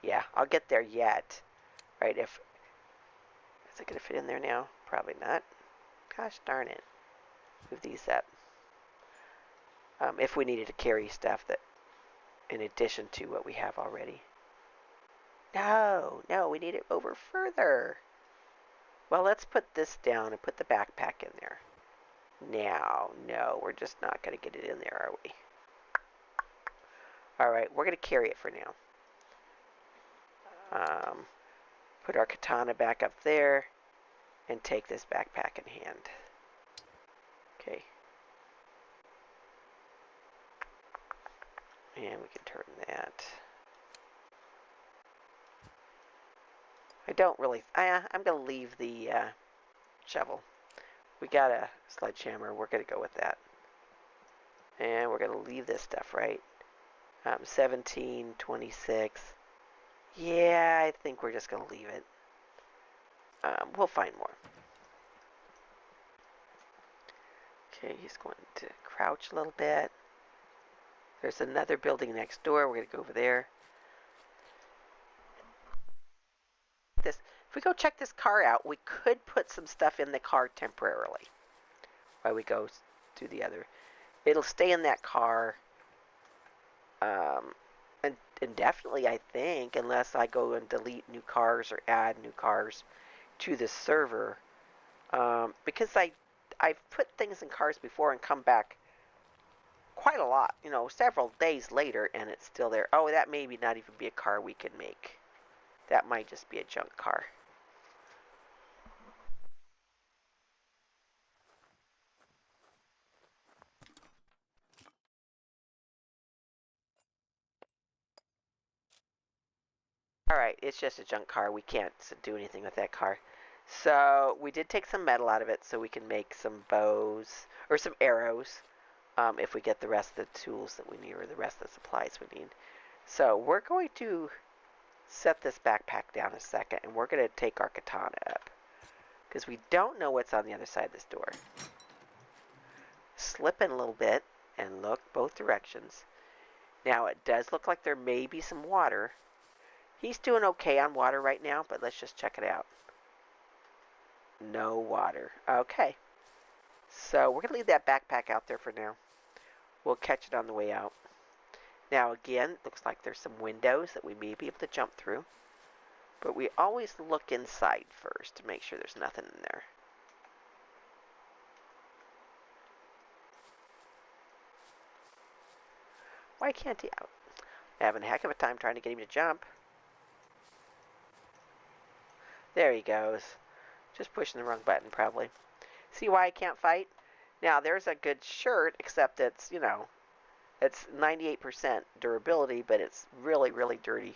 yeah, I'll get there yet. Right, is it going to fit in there now? Probably not. Gosh darn it. Move these up. If we needed to carry stuff that in addition to what we have already. No, we need it over further. Well, let's put this down and put the backpack in there. Now, no, we're just not going to get it in there, are we? Alright, we're going to carry it for now. Put our katana back up there and take this backpack in hand. Okay. And we can turn that. I don't really... I'm going to leave the shovel. We got a sledgehammer. We're going to go with that. And we're going to leave this stuff, right? 17, 26. Yeah, I think we're just going to leave it. We'll find more. Okay, he's going to crouch a little bit. There's another building next door. We're going to go over there. If we go check this car out, we could put some stuff in the car temporarily while we go to the other. It'll stay in that car indefinitely, I think, unless I go and delete new cars or add new cars to the server. Because I've put things in cars before and come back quite a lot, several days later, and it's still there. Oh, that may not even be a car we can make. That might just be a junk car. Alright, it's just a junk car. We can't do anything with that car. So, we did take some metal out of it so we can make some bows, or some arrows, if we get the rest of the tools that we need, or the rest of the supplies we need. So, we're going to set this backpack down a second, and we're going to take our katana up. Because we don't know what's on the other side of this door. Slip in a little bit, and look both directions. Now, it does look like there may be some water. He's doing okay on water right now, but let's just check it out. No water. Okay. So we're going to leave that backpack out there for now. We'll catch it on the way out. Now again, looks like there's some windows that we may be able to jump through. But we always look inside first to make sure there's nothing in there. Why can't he out? I'm having a heck of a time trying to get him to jump. There he goes. Just pushing the wrong button, probably. See why I can't fight? Now, there's a good shirt, except it's, it's 98% durability, but it's really, really dirty.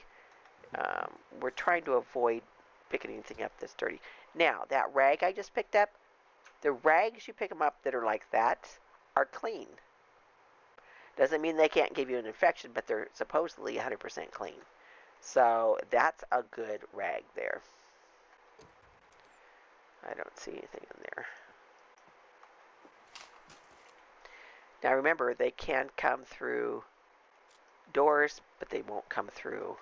We're trying to avoid picking anything up that's dirty. Now, that rag I just picked up, the rags you pick them up that are like that are clean. Doesn't mean they can't give you an infection, but they're supposedly 100% clean. So, that's a good rag there. I don't see anything in there. Now remember, they can come through doors, but they won't come through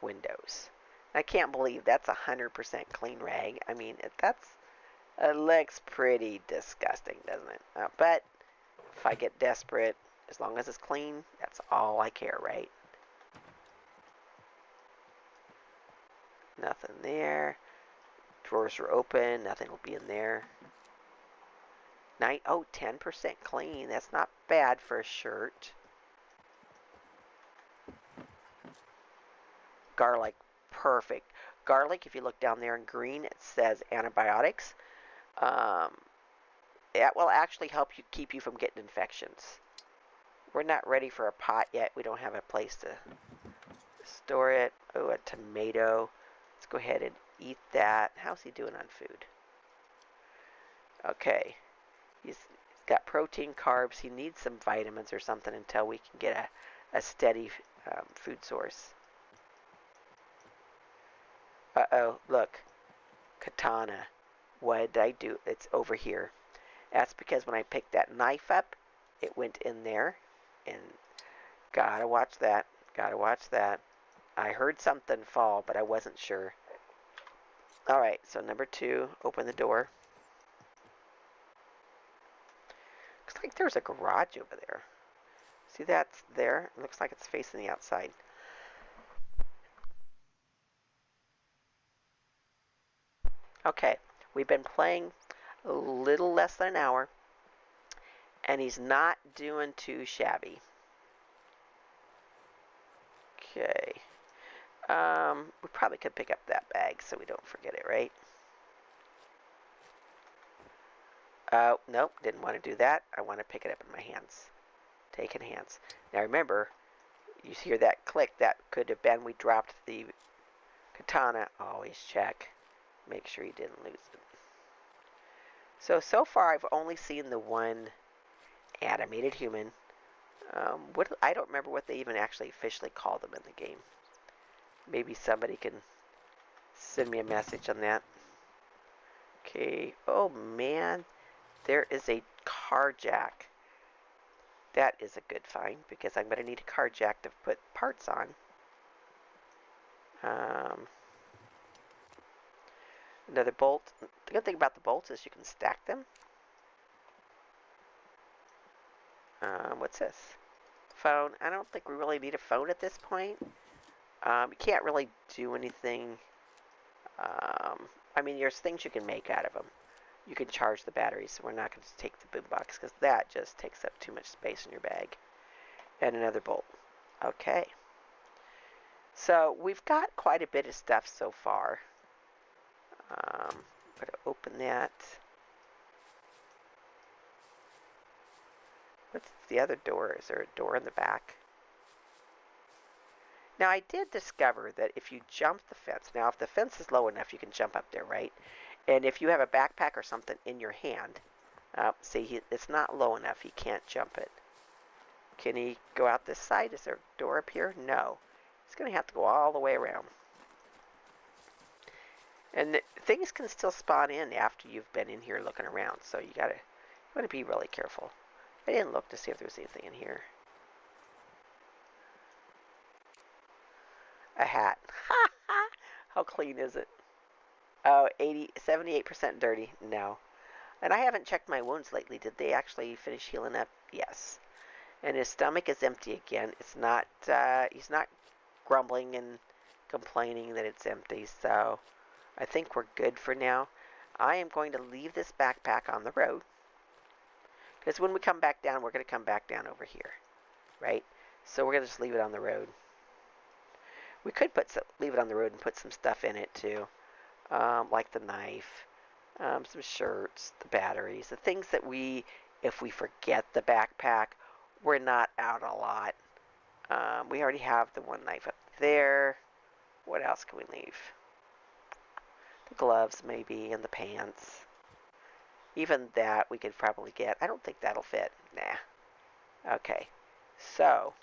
windows. I can't believe that's 100% clean rag. I mean, it looks pretty disgusting, doesn't it? But if I get desperate, as long as it's clean, that's all I care, right? Nothing there. Drawers are open. Nothing will be in there. 10% clean. That's not bad for a shirt. garlic. Perfect. Garlic, if you look down there in green, it says antibiotics. Um, that will actually help you keep you from getting infections. We're not ready for a pot yet. We don't have a place to store it. Oh, a tomato. Let's go ahead and eat that. How's he doing on food? Okay. He's got protein, carbs. He needs some vitamins or something until we can get a steady food source. Uh-oh, look. Katana. What did I do? It's over here. That's because when I picked that knife up, it went in there. And gotta watch that. Gotta watch that. I heard something fall, but I wasn't sure. Alright, so number 2, open the door. Looks like there's a garage over there. See that's there? It looks like it's facing the outside. Okay, we've been playing a little less than an hour, and he's not doing too shabby. Okay. We probably could pick up that bag so we don't forget it, right? Nope, didn't want to do that. I want to pick it up in my hands. Take in hands. Now remember, you hear that click, that could have been we dropped the katana. Always check. Make sure you didn't lose it. So far I've only seen the one animated human. I don't remember what they even actually officially call them in the game. Maybe somebody can send me a message on that. Okay. Oh man, there is a car jack. That is a good find because I'm going to need a car jack to put parts on. Another bolt. The good thing about the bolts is you can stack them. What's this? Phone. I don't think we really need a phone at this point. You can't really do anything. I mean, there's things you can make out of them. You can charge the batteries, so we're not going to take the boombox because that just takes up too much space in your bag. And another bolt. Okay. So we've got quite a bit of stuff so far. I'm going to open that. What's the other door? Is there a door in the back? Now I did discover that if you jump the fence, now if the fence is low enough you can jump up there, right? And if you have a backpack or something in your hand, see it's not low enough, he can't jump it. Can he go out this side? Is there a door up here? No. He's going to have to go all the way around. And things can still spawn in after you've been in here looking around, so you want to be really careful. I didn't look to see if there was anything in here. A hat. How clean is it? Oh, 78% dirty. No. And I haven't checked my wounds lately. Did they actually finish healing up? Yes. And his stomach is empty again. It's not, he's not grumbling and complaining that it's empty, so I think we're good for now. I am going to leave this backpack on the road. Because when we come back down, we're going to come back down over here. Right? So we're going to just leave it on the road. We could leave it on the road and put some stuff in it too. Like the knife, some shirts, the batteries. The things that if we forget the backpack, we're not out a lot. We already have the one knife up there. What else can we leave? The gloves maybe, and the pants. Even that we could probably get. I don't think that'll fit. Nah. Okay. So,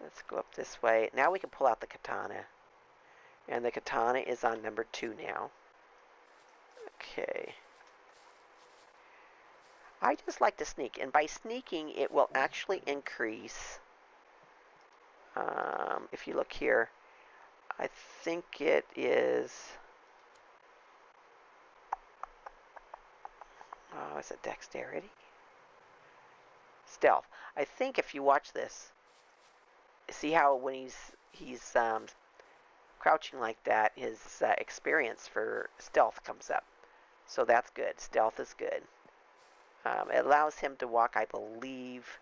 let's go up this way. Now we can pull out the katana. And the katana is on number 2 now. Okay. I just like to sneak. And by sneaking, it will actually increase. If you look here, I think it is... Oh, is it dexterity? Stealth. I think if you watch this, see how when he's crouching like that, his experience for stealth comes up. So that's good. Stealth is good. It allows him to walk, I believe,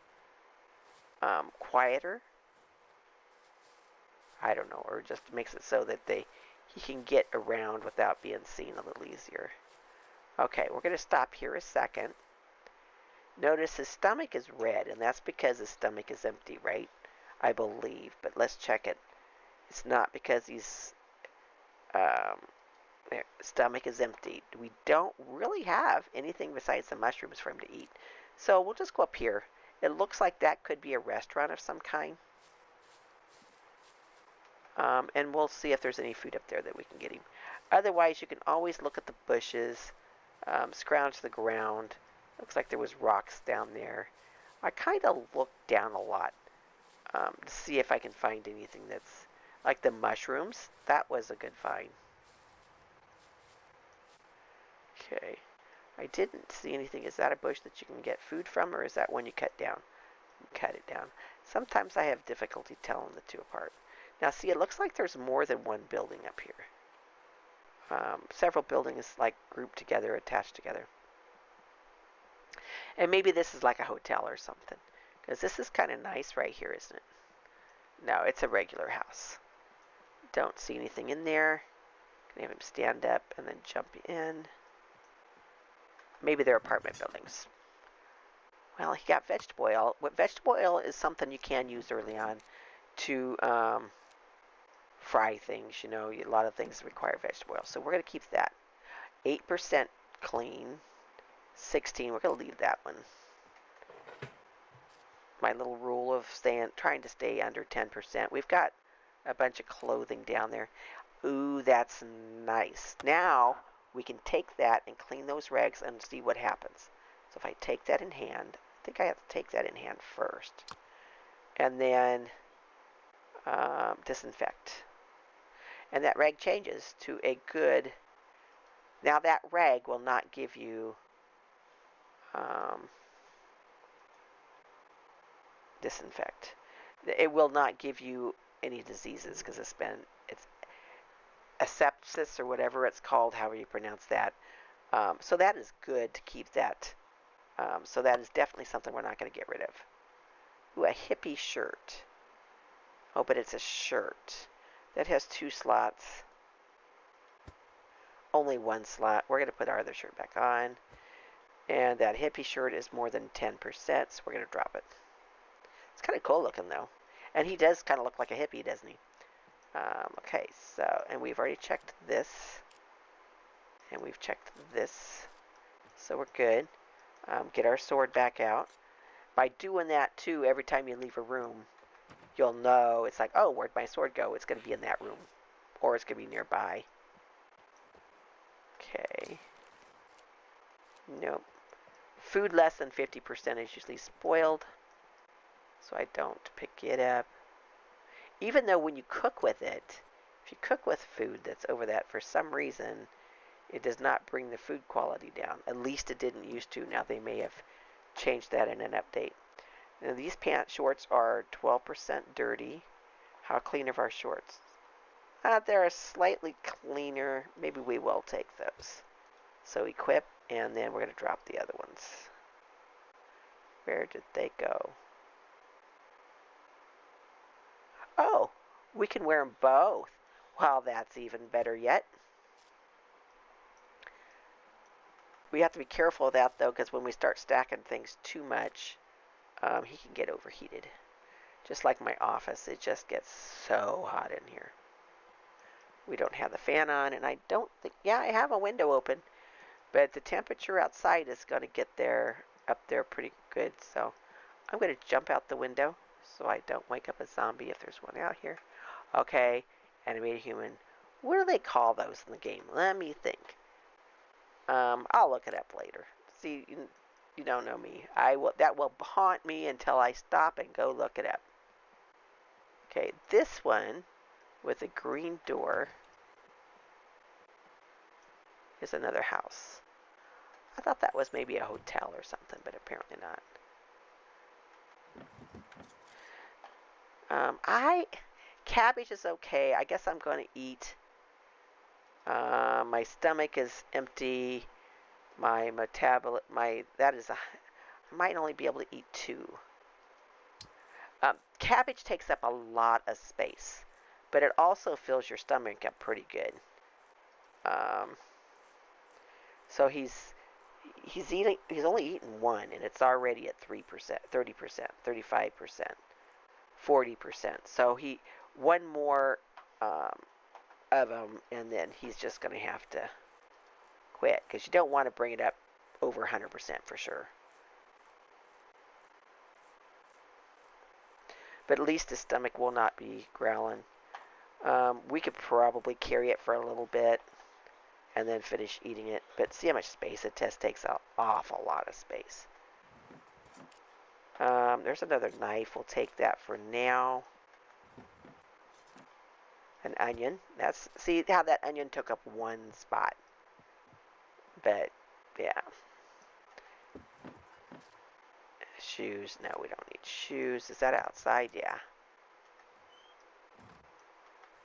quieter. I don't know, or just makes it so that he can get around without being seen a little easier. Okay, we're going to stop here a second. Notice his stomach is red, and that's because his stomach is empty, right? I believe, but let's check it. It's not because his stomach is empty. We don't really have anything besides the mushrooms for him to eat. So we'll just go up here. It looks like that could be a restaurant of some kind. And we'll see if there's any food up there that we can get him. Otherwise, you can always look at the bushes, scrounge the ground. Looks like there was rocks down there. I kind of looked down a lot to see if I can find anything that's like the mushrooms. That was a good find. Okay. I didn't see anything. Is that a bush that you can get food from, or is that one you cut down? Cut it down. Sometimes I have difficulty telling the two apart. Now see, it looks like there's more than one building up here. Several buildings like grouped together, attached together. And maybe this is like a hotel or something. Because this is kind of nice right here, isn't it? No, it's a regular house. Don't see anything in there. Can have him stand up and then jump in. Maybe they're apartment buildings. Well, he got vegetable oil. What vegetable oil is something you can use early on to fry things. You know, a lot of things require vegetable oil. So we're going to keep that. 8% clean. 16. We're going to leave that one. My little rule of trying to stay under 10%. We've got a bunch of clothing down there. Ooh, that's nice. Now we can take that and clean those rags and see what happens. So if I take that in hand, I think I have to take that in hand first. And then disinfect. And that rag changes to a good... Now that rag will not give you... disinfect. It will not give you any diseases because it's asepsis or whatever it's called, however you pronounce that. So that is good to keep that. So that is definitely something we're not going to get rid of. Ooh, a hippie shirt. Oh, but it's a shirt. That has 2 slots. Only 1 slot. We're going to put our other shirt back on. And that hippie shirt is more than 10%, so we're going to drop it. It's kind of cool looking, though. And he does kind of look like a hippie, doesn't he? Okay, so, and we've already checked this. And we've checked this. So we're good. Get our sword back out. By doing that, too, every time you leave a room, you'll know. It's like, oh, where'd my sword go? It's going to be in that room. Or it's going to be nearby. Okay. Nope. Food less than 50% is usually spoiled. So I don't pick it up. Even though when you cook with it, if you cook with food that's over that, for some reason, it does not bring the food quality down. At least it didn't used to. Now they may have changed that in an update. Now these pant shorts are 12% dirty. How clean are our shorts? They're slightly cleaner. Maybe we will take those. So equip, and then we're going to drop the other ones. Where did they go? Oh, we can wear them both. Well, that's even better yet. We have to be careful of that, though, because when we start stacking things too much, he can get overheated. Just like my office, it just gets so hot in here. We don't have the fan on, and I don't think... Yeah, I have a window open, but the temperature outside is going to get up there pretty good, so I'm going to jump out the window so I don't wake up a zombie if there's one out here. Okay, animated human. What do they call those in the game? Let me think. I'll look it up later. See, you don't know me. That will haunt me until I stop and go look it up. Okay, this one with a green door is another house. I thought that was maybe a hotel or something, but apparently not. Cabbage is okay. I guess I'm going to eat. My stomach is empty. I might only be able to eat 2. Cabbage takes up a lot of space. but it also fills your stomach up pretty good. So he's only eaten one, and it's already at 3%, 30%, 35%, 40%. So one more of them, and then he's just going to have to quit, because you don't want to bring it up over 100% for sure. But at least his stomach will not be growling. We could probably carry it for a little bit and then finish eating it. But see how much space it takes an awful lot of space. There's another knife. We'll take that for now. An onion. See how that onion took up one spot. But, yeah. Shoes. No, we don't need shoes. Is that outside? Yeah.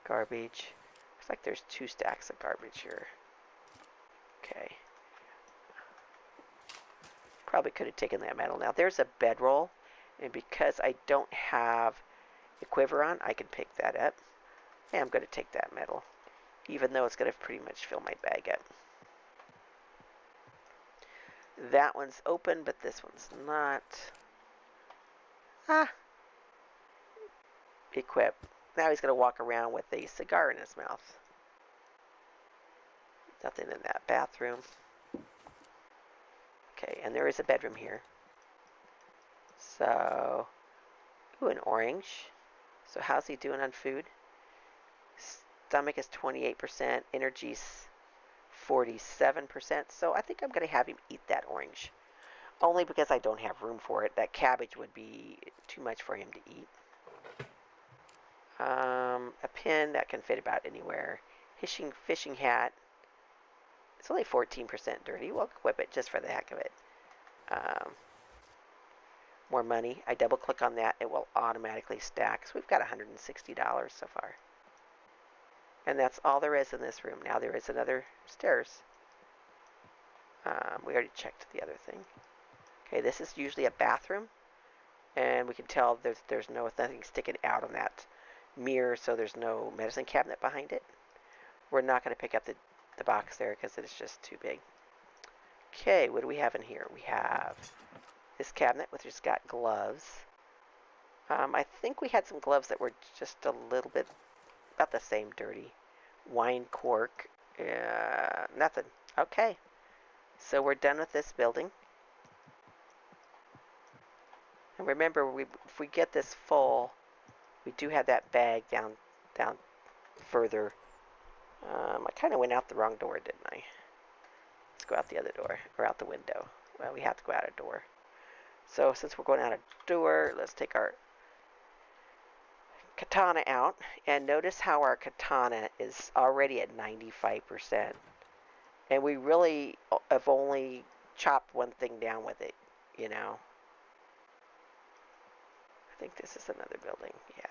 Garbage. Looks like there's 2 stacks of garbage here. Okay. Probably could have taken that metal. Now, there's a bedroll. And because I don't have a quiver on, I can pick that up. And I'm going to take that metal. Even though it's going to pretty much fill my bag up. That one's open, but this one's not. Equip. Now he's going to walk around with a cigar in his mouth. Nothing in that bathroom. Okay, and there is a bedroom here. So, ooh, an orange. So how's he doing on food? Stomach is 28%, energy's 47%. So I think I'm going to have him eat that orange. Only because I don't have room for it. That cabbage would be too much for him to eat. A pin that can fit about anywhere. Fishing hat. It's only 14% dirty. We'll equip it just for the heck of it. More money. I double click on that. It will automatically stack. So we've got $160 so far. And that's all there is in this room. Now there is another stairs. We already checked the other thing. Okay, this is usually a bathroom. And we can tell there's nothing sticking out on that mirror, so there's no medicine cabinet behind it. We're not going to pick up the box there because it's just too big. Okay, what do we have in here? We have this cabinet which has got gloves. I think we had some gloves that were just a little bit about the same dirty. Wine cork. Nothing. Okay. So we're done with this building. And remember, if we get this full, we do have that bag down further. I kind of went out the wrong door, didn't I? Let's go out the other door, or out the window. Well, we have to go out a door. So since we're going out a door, let's take our katana out. And notice how our katana is already at 95%. And we really have only chopped one thing down with it, you know. I think this is another building, yeah.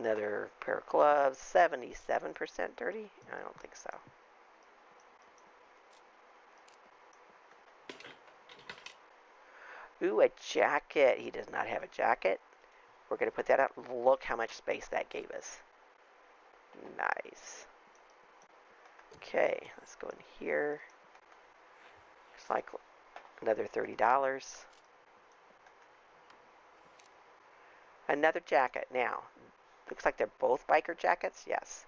Another pair of gloves, 77% dirty? I don't think so. Ooh, a jacket. He does not have a jacket. We're going to put that up. Look how much space that gave us. Nice. Okay, let's go in here. Looks like another $30. Another jacket. Now, looks like they're both biker jackets. Yes.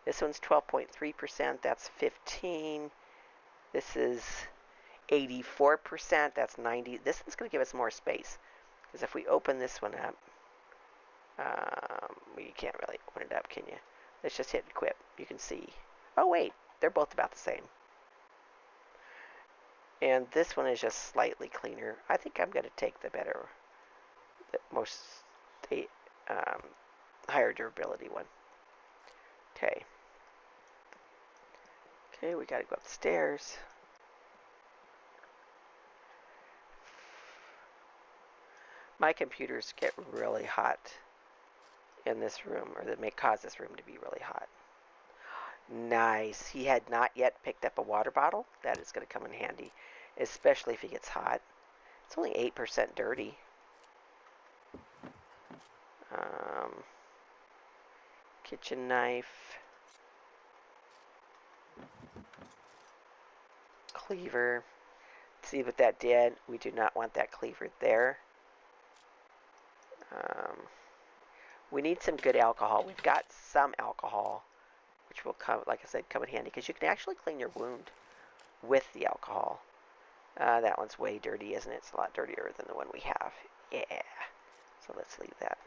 This one's 12.3%. That's 15. This is 84%. That's 90. This one's going to give us more space. Because if we open this one up, you can't really open it up, can you? Let's just hit equip. You can see. Oh, wait. They're both about the same. And this one is just slightly cleaner. I think I'm going to take the higher durability one. Okay. Okay, we got to go up the stairs. My computers get really hot in this room, or that may cause this room to be really hot. Nice. He had not yet picked up a water bottle. That is going to come in handy, especially if he gets hot. It's only 8% dirty. Kitchen knife. Cleaver. See what that did? We do not want that cleaver there. We need some good alcohol. We've got some alcohol, which will come, like I said, come in handy because you can actually clean your wound with the alcohol. That one's way dirty, isn't it? It's a lot dirtier than the one we have. Yeah. So let's leave that.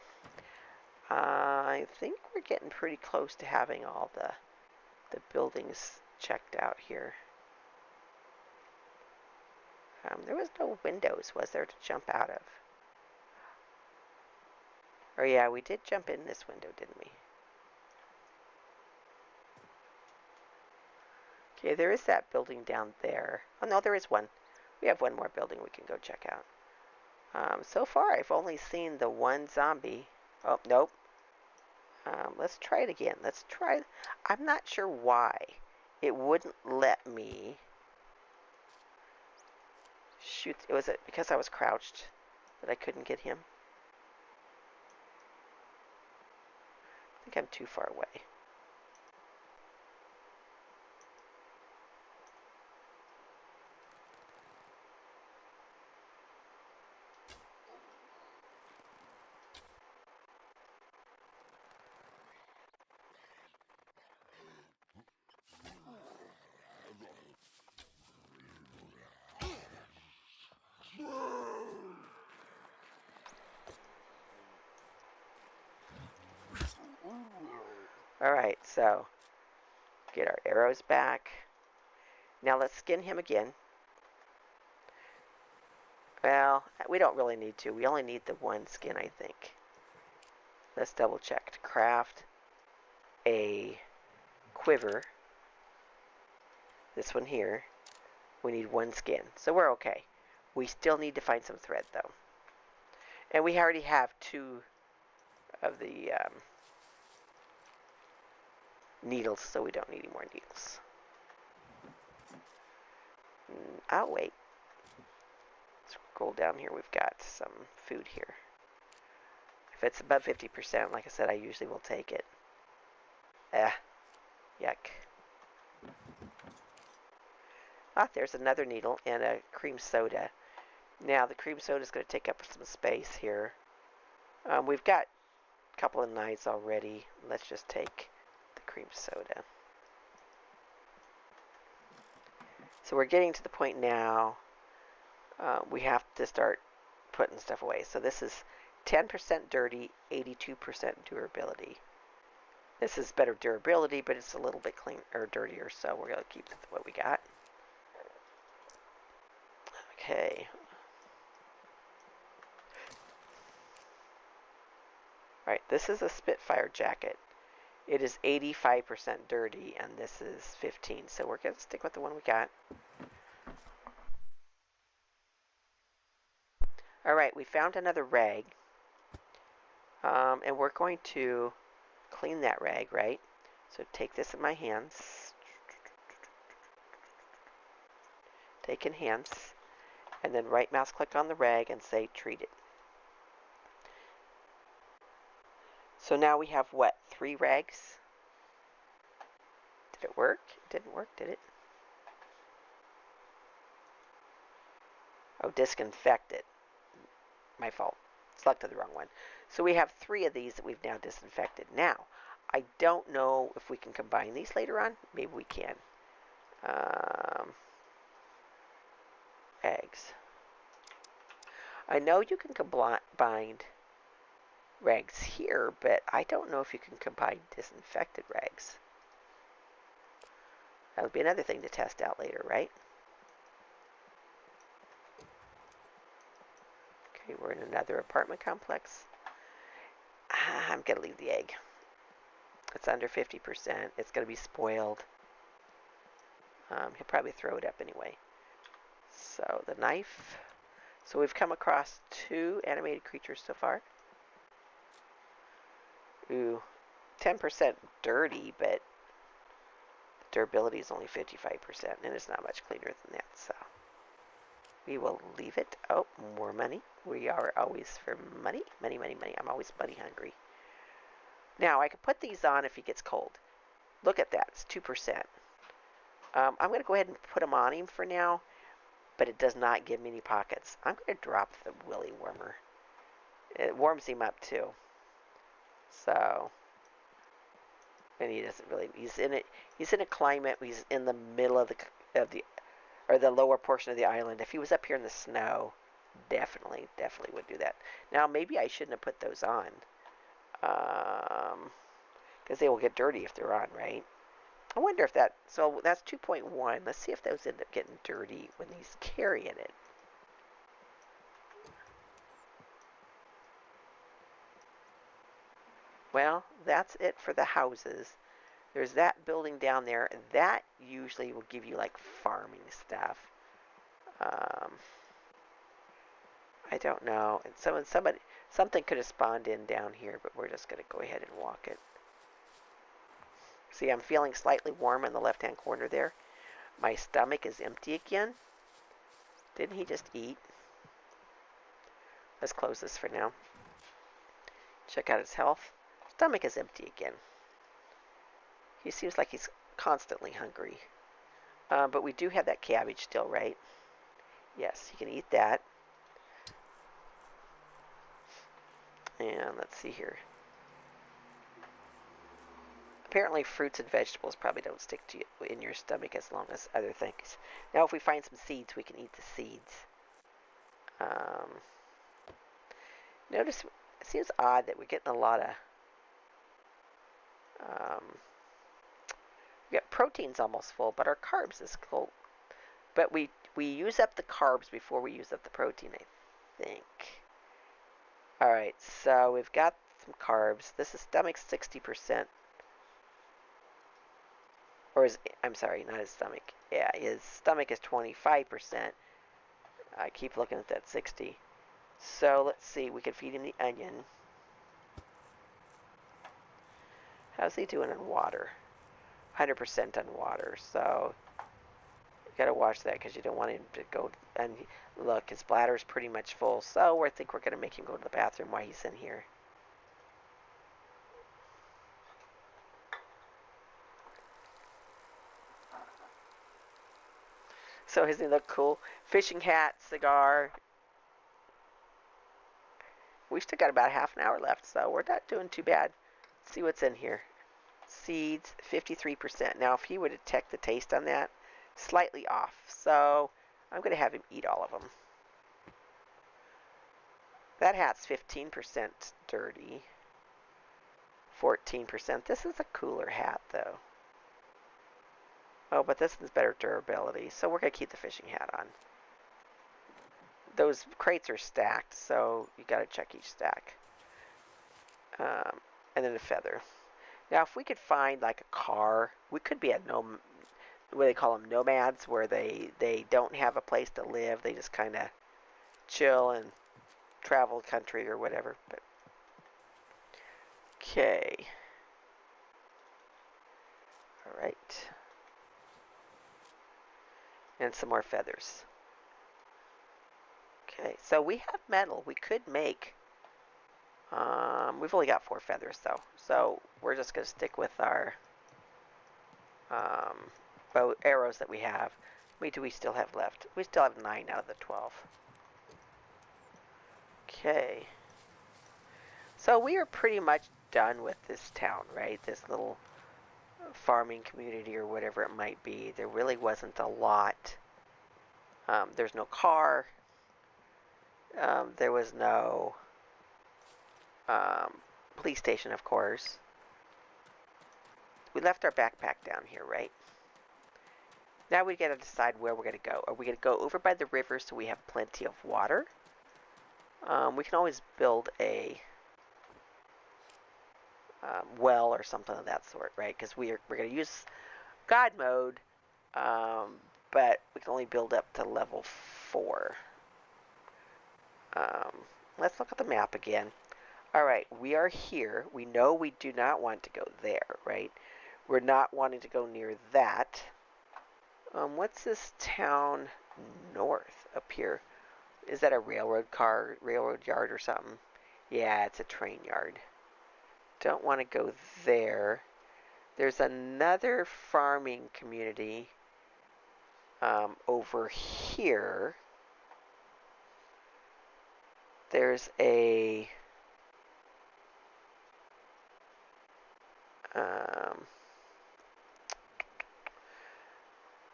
I think we're getting pretty close to having all the buildings checked out here. There was no windows, was there, to jump out of? Or yeah, we did jump in this window, didn't we? Okay, there is that building down there. Oh no, there is one. We have one more building we can go check out. So far, I've only seen the one zombie. Oh, nope. Let's try it again. Let's try. I'm not sure why it wouldn't let me shoot. Was it because I was crouched that I couldn't get him? I think I'm too far away. Alright, so get our arrows back. Now let's skin him again. Well, we don't really need to. We only need the one skin, I think. Let's double check. To craft a quiver, this one here, we need one skin. So we're okay. We still need to find some thread, though. And we already have 2 of the needles, so we don't need any more needles. Oh, wait. Scroll down here. We've got some food here. If it's above 50%, like I said, I usually will take it. Yuck. Ah, there's another needle and a cream soda. Now, the cream soda is going to take up some space here. We've got a couple of knives already. Let's just take the cream soda. So we're getting to the point now we have to start putting stuff away. So this is 10% dirty, 82% durability. This is better durability, but it's a little bit cleaner or dirtier, so we're going to keep what we got. Okay. Alright, this is a Spitfire jacket. It is 85% dirty, and this is 15, so we're going to stick with the one we got. Alright, we found another rag. And we're going to clean that rag, right? So take this in my hands. Take in hands. And then right mouse click on the rag and say treat it. So now we have what? 3 rags? Did it work? It didn't work, did it? Oh, disinfected. My fault. Selected the wrong one. So we have 3 of these that we've now disinfected. Now, I don't know if we can combine these later on. Maybe we can. Eggs. I know you can combine rags here, but I don't know if you can combine disinfected rags. That would be another thing to test out later, right? Okay, we're in another apartment complex. I'm going to leave the egg. It's under 50%. It's going to be spoiled. He'll probably throw it up anyway. So the knife. So we've come across 2 animated creatures so far. Ooh, 10% dirty, but the durability is only 55%, and it's not much cleaner than that, so We will leave it. Oh, more money. We are always for money. Money, money, money. I'm always money hungry. Now, I can put these on if he gets cold. Look at that. It's 2%. I'm going to go ahead and put them on him for now, but it does not give me any pockets. I'm going to drop the willy warmer. It warms him up, too. So, and he doesn't really, he's in a climate, he's in the middle of the lower portion of the island. If he was up here in the snow, definitely would do that. Now, maybe I shouldn't have put those on. Because they will get dirty if they're on, right? I wonder if that, so that's 2.1. Let's see if those end up getting dirty when he's carrying it. Well, that's it for the houses. There's that building down there, and that usually will give you like farming stuff. I don't know. And something could have spawned in down here, but we're just going to go ahead and walk it. See, I'm feeling slightly warm in the left-hand corner there. My stomach is empty again. Didn't he just eat? Let's close this for now. Check out his health. Stomach is empty again. He seems like he's constantly hungry. But we do have that cabbage still, right? Yes, he can eat that. And let's see here. Apparently fruits and vegetables probably don't stick to you in your stomach as long as other things. Now if we find some seeds, we can eat the seeds. Notice it seems odd that we're getting a lot of we got proteins almost full, but our carbs is full. But we use up the carbs before we use up the protein, I think. Alright, so we've got some carbs. This is stomach 60%. Or I'm sorry, not his stomach. Yeah, his stomach is 25%. I keep looking at that 60. So let's see, we could feed him the onion. How's he doing on water? 100% on water, so you gotta watch that because you don't want him to go. And look, his bladder is pretty much full, so I think we're gonna make him go to the bathroom while he's in here. So doesn't he look cool? Fishing hat, cigar. We've still got about half an hour left, so we're not doing too bad. Let's see what's in here. Seeds, 53%. Now, if he would detect the taste on that, slightly off. So I'm going to have him eat all of them. That hat's 15% dirty. 14%. This is a cooler hat, though. Oh, but this is better durability, so we're going to keep the fishing hat on. Those crates are stacked, so you got to check each stack. And then a feather. Now, if we could find like a car, we could be at what they call them, nomads, where they don't have a place to live. They just kind of chill and travel country or whatever. But okay. All right. And some more feathers. Okay, so we have metal. We could make. We've only got 4 feathers though, so we're just going to stick with our bow arrows that we have. What do we still have left? We still have 9 out of the 12. Okay. So we are pretty much done with this town, right? This little farming community or whatever it might be. There really wasn't a lot. There's no car. There was no police station, of course. We left our backpack down here, right? Now we gotta decide where we're gonna go. Are we gonna go over by the river so we have plenty of water? We can always build a well or something of that sort, right? Because we're gonna use God mode, but we can only build up to level 4. Let's look at the map again. Alright, we are here. We know we do not want to go there, right? We're not wanting to go near that. What's this town north up here. Is that a railroad yard or something? Yeah, it's a train yard. Don't want to go there. There's another farming community over here. There's a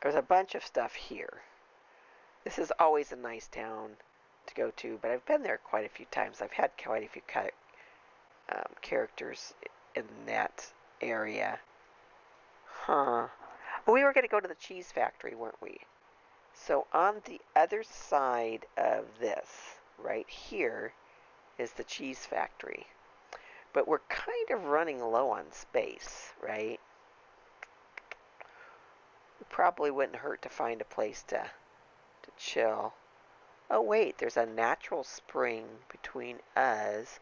there's a bunch of stuff here. This is always a nice town to go to, but I've been there quite a few times. I've had quite a few characters in that area. Huh. We were going to go to the cheese factory, weren't we? So on the other side of this, right here, is the cheese factory. But we're kind of running low on space, right? It probably wouldn't hurt to find a place to chill. Oh wait, there's a natural spring between us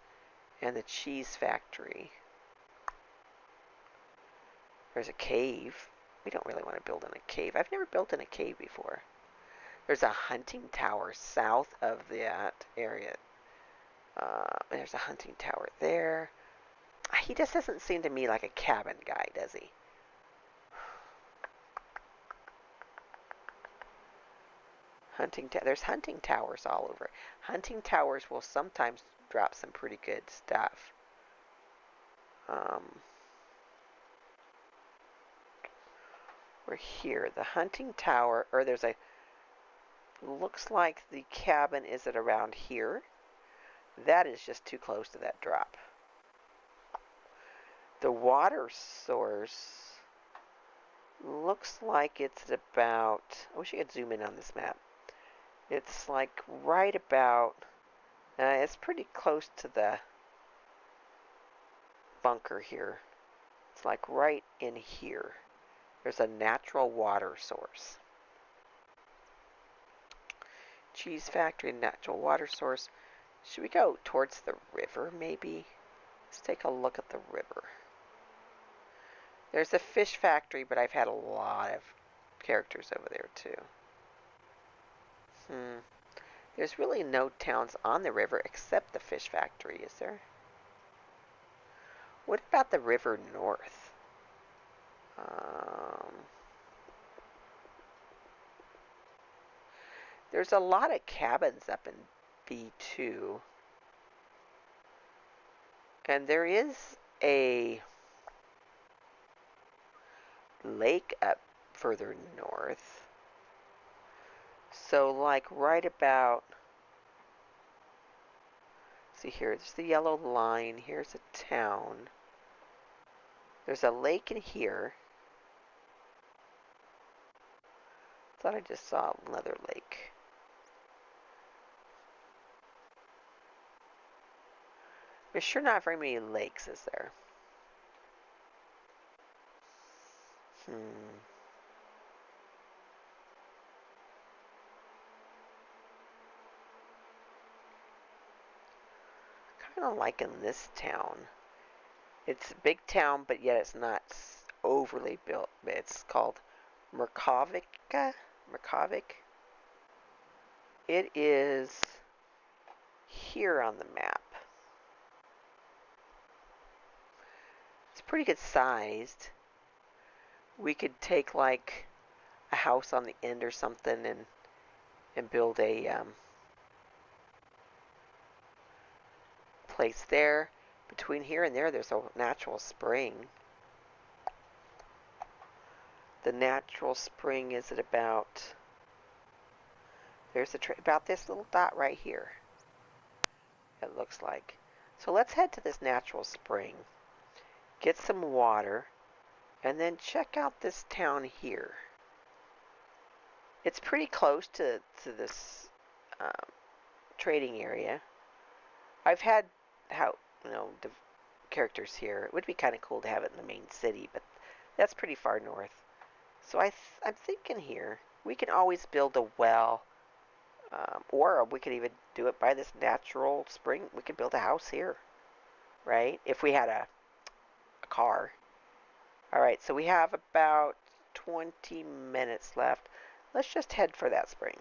and the cheese factory. There's a cave. We don't really want to build in a cave. I've never built in a cave before. There's a hunting tower south of that area. There's a hunting tower there. He just doesn't seem to me like a cabin guy, does he? There's hunting towers all over. Hunting towers will sometimes drop some pretty good stuff. We're here. The hunting tower, or there's a, looks like the cabin is at around here. That is just too close to that drop. The water source looks like it's at about, I wish I could zoom in on this map. It's like right about, it's pretty close to the bunker here. It's like right in here. There's a natural water source. Cheese factory, natural water source. Should we go towards the river maybe? Let's take a look at the river. There's a fish factory, but I've had a lot of characters over there too. There's really no towns on the river except the fish factory, is there? What about the river north? There's a lot of cabins up in B2. And there is a lake up further north. So like right about, see here, there's the yellow line, here's a town. There's a lake in here. Thought I just saw another lake. There's sure not very many lakes, is there? Kind of like in this town. It's a big town, but yet it's not overly built. It's called Merkovica. It is here on the map. It's pretty good sized. We could take like a house on the end or something and build a place there. Between here and there, there's a natural spring. The natural spring is at about, there's about this little dot right here, it looks like. So let's head to this natural spring, get some water, and then check out this town here. It's pretty close to this trading area. I've had the characters here. It would be kind of cool to have it in the main city, but that's pretty far north. So I'm thinking here, we can always build a well, or we could even do it by this natural spring. We could build a house here, right? If we had a car. Alright, so we have about 20 minutes left. let's just head for that spring.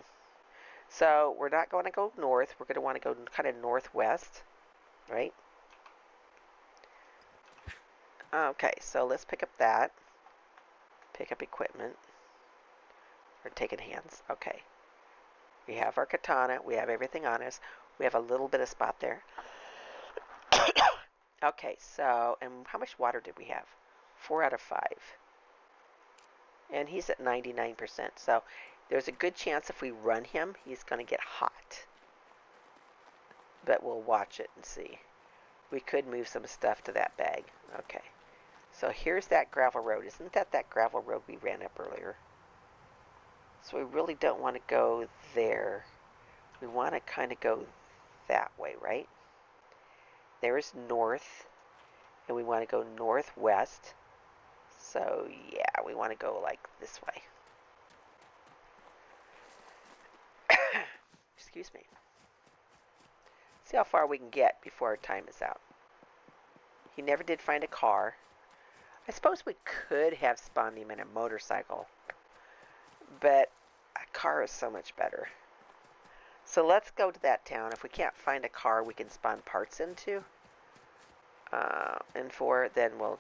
So we're not going to go north. We're going to want to go kind of northwest, right? Okay, so let's pick up that. Pick up equipment. We're taking hands. Okay. We have our katana. We have everything on us. We have a little bit of spot there. Okay, so, and how much water did we have? 4 out of 5. And he's at 99%. So there's a good chance if we run him, he's going to get hot. But we'll watch it and see. We could move some stuff to that bag. Okay. So here's that gravel road. Isn't that gravel road we ran up earlier? So we really don't want to go there. We want to kind of go that way, right? There is north, and we want to go northwest. So yeah, we want to go like this way. Excuse me. See how far we can get before our time is out. He never did find a car. I suppose we could have spawned him in a motorcycle, but a car is so much better. So let's go to that town. If we can't find a car we can spawn parts into, and for then we'll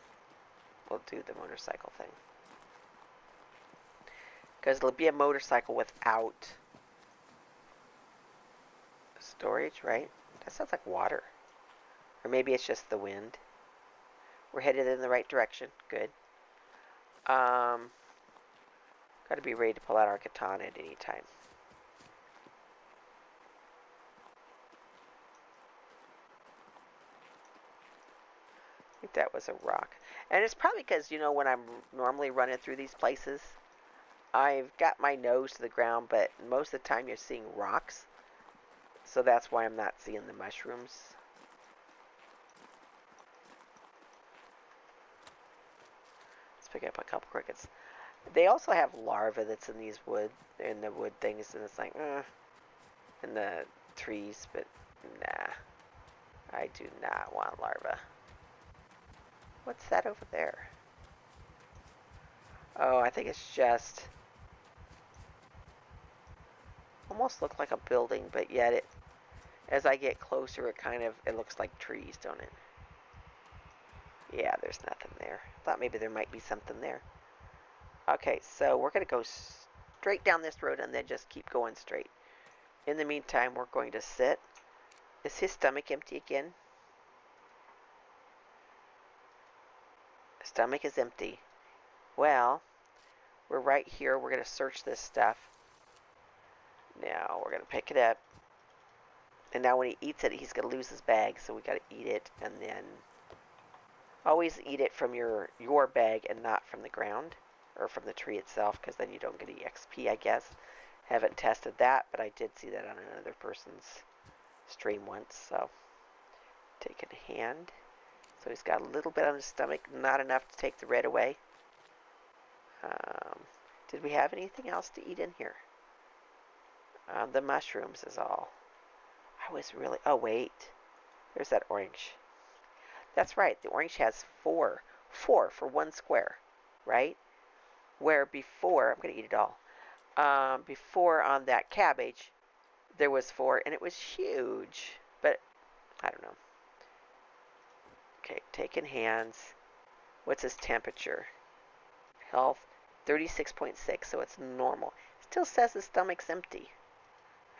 do the motorcycle thing. Because it'll be a motorcycle without storage, right? That sounds like water. Or maybe it's just the wind. We're headed in the right direction. Good. Got to be ready to pull out our katana at any time. I think that was a rock. And it's probably because, you know, when I'm normally running through these places, I've got my nose to the ground, but most of the time you're seeing rocks. So that's why I'm not seeing the mushrooms. Let's pick up a couple crickets. They also have larvae that's in these wood things, and it's like, in the trees, but nah. I do not want larvae. What's that over there? Oh, I think it's just almost looks like a building, but yet it, as I get closer, it looks like trees, don't it? Yeah, there's nothing there. Thought maybe there might be something there. Okay, so we're going to go straight down this road and then just keep going straight. In the meantime, we're going to sit. Is his stomach empty again? Stomach is empty. Well, we're right here. We're going to search this stuff. Now, we're going to pick it up. And now when he eats it, he's going to lose his bag, so we got to eat it, and then always eat it from your bag and not from the ground or from the tree itself, because then you don't get any XP, I guess. Haven't tested that, but I did see that on another person's stream once. So take it in hand. So he's got a little bit on his stomach, not enough to take the red away. Did we have anything else to eat in here? The mushrooms is all. Oh wait, there's that orange. That's right, the orange has 4 for 1 square, right? Where before, I'm going to eat it all. Before on that cabbage, there was 4, and it was huge. But, I don't know. Okay, taking hands. What's his temperature? Health, 36.6, so it's normal. Still says his stomach's empty.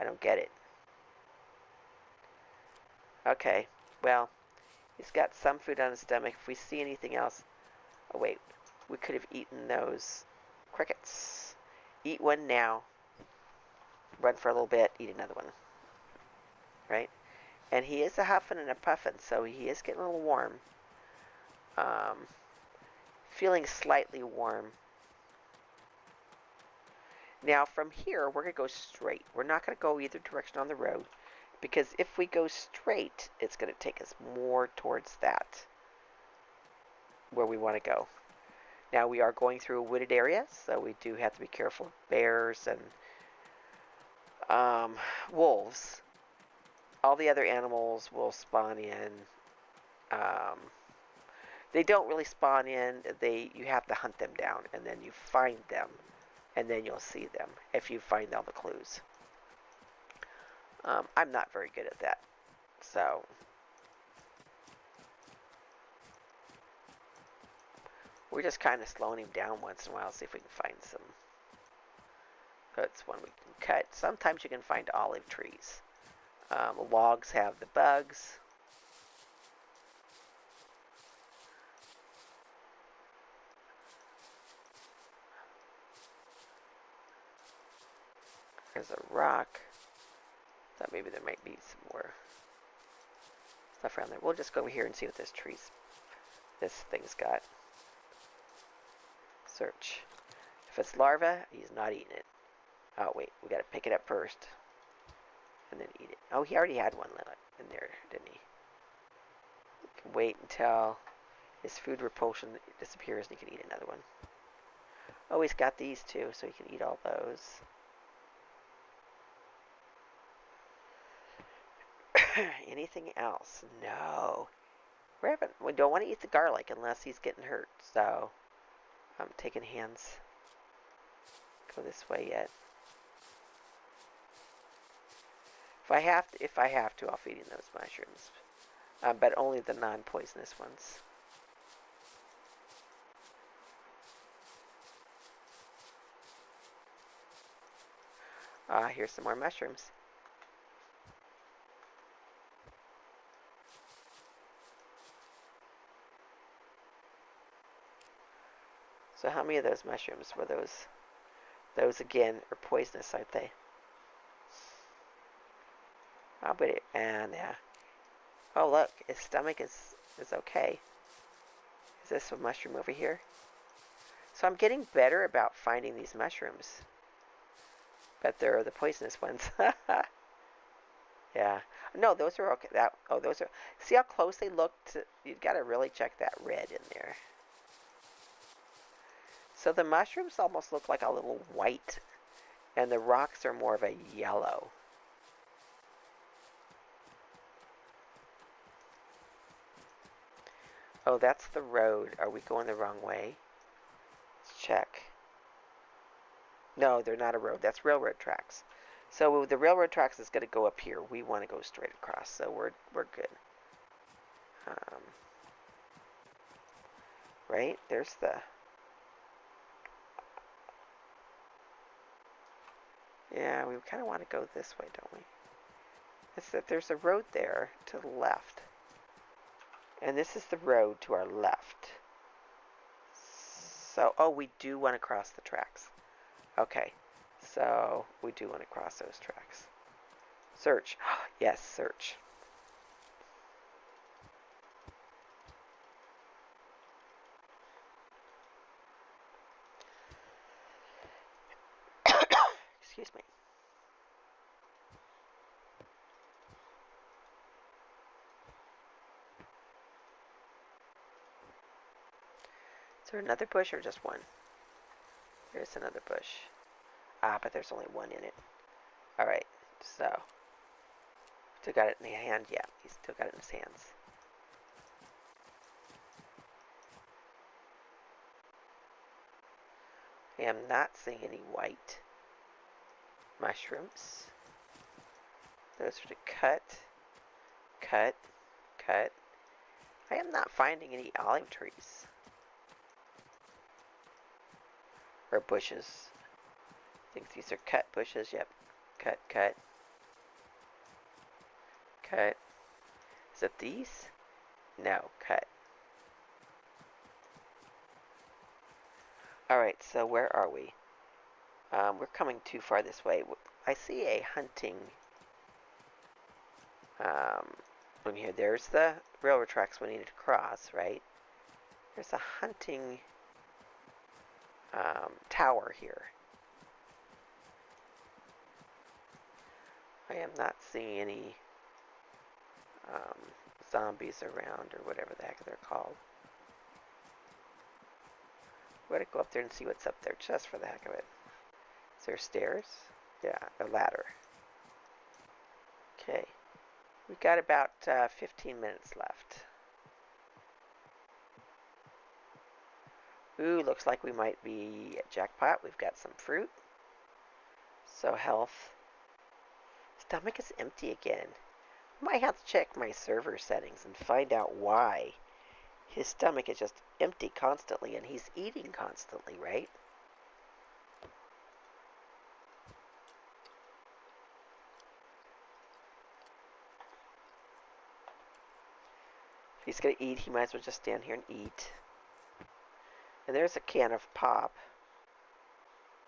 I don't get it. Okay, well, he's got some food on his stomach. If we see anything else... Oh, wait. We could have eaten those crickets. Eat one now. Run for a little bit. Eat another one. Right? And he is a huffing and a puffing, so he is getting a little warm. Feeling slightly warm. Now, from here, we're going to go straight. We're not going to go either direction on the road, because if we go straight, it's going to take us more towards that, where we want to go. Now, we are going through a wooded area, so we do have to be careful of bears and wolves. All the other animals will spawn in. They don't really spawn in. You have to hunt them down, and then you find them and then you'll see them if you find all the clues. I'm not very good at that, so we're just kind of slowing him down once in a while, see if we can find some. That's one we can cut. Sometimes you can find olive trees. Logs have the bugs. There's a rock. Thought maybe there might be some more stuff around there. We'll just go over here and see what this thing's got. Search. If it's larva, he's not eating it. Oh wait, we gotta pick it up first. And then eat it. Oh, he already had one in there, didn't he? We can wait until his food repulsion disappears and he can eat another one. Oh, he's got these too, so he can eat all those. Anything else? No. We don't want to eat the garlic unless he's getting hurt. So I'm taking hands. Go this way yet. If I have to, I'll feed him those mushrooms, but only the non-poisonous ones. Here's some more mushrooms. So how many of those mushrooms were those? Those again are poisonous, aren't they? Oh, but yeah. Oh look, his stomach is okay. Is this a mushroom over here? So I'm getting better about finding these mushrooms. But they're the poisonous ones. Yeah. No, those are okay. Those are. See how close they look? You've got to really check that red in there. So the mushrooms almost look like a little white, and the rocks are more of a yellow. Oh, that's the road. Are we going the wrong way? Let's check. No, they're not a road. That's railroad tracks. So the railroad tracks is going to go up here. We want to go straight across, so we're good. Right? There's the... Yeah, we kind of want to go this way, don't we? It's that there's a road there to the left. And this is the road to our left. So, oh, we do want to cross the tracks. Okay, so we do want to cross those tracks. Search. Yes, search. Excuse me. Is there another bush or just one? There's another bush. But there's only one in it. Alright, so. Still got it in the hand? Yeah, he's still got it in his hands. I am not seeing any white mushrooms. Those are to cut, cut, cut. I am not finding any olive trees. Or bushes. I think these are cut bushes. Yep. Cut, cut. Cut. Is it these? No, cut. Alright, so where are we? We're coming too far this way. I see a hunting... from here, there's the railroad tracks we needed to cross, right? There's a hunting tower here. I am not seeing any zombies around, or whatever the heck they're called. We're going to go up there and see what's up there, just for the heck of it. Is there stairs? Yeah, a ladder. Okay. We've got about 15 minutes left. Ooh, looks like we might be at jackpot. We've got some fruit. So health. Stomach is empty again. Might have to check my server settings and find out why his stomach is just empty constantly and he's eating constantly, right? If he's going to eat, he might as well just stand here and eat. And there's a can of pop.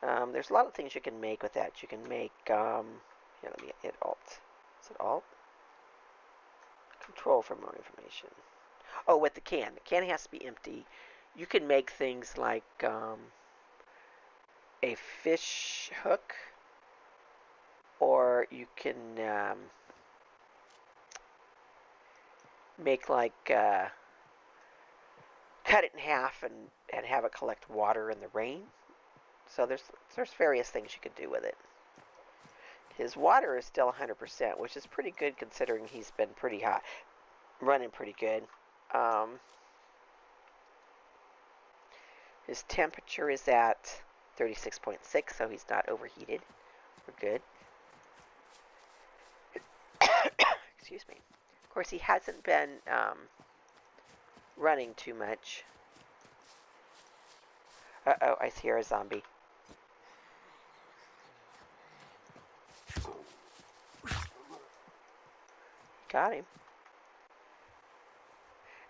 There's a lot of things you can make with that. You can make, here, let me hit Alt. Is it Alt? Control for more information. Oh, with the can. The can has to be empty. You can make things like a fish hook, or you can make like cut it in half and have it collect water in the rain. So there's various things you can do with it. His water is still 100%, which is pretty good considering he's been pretty hot, running pretty good. His temperature is at 36.6, so he's not overheated. We're good. Excuse me. Of course, he hasn't been running too much. Uh-oh, I hear a zombie. Got him.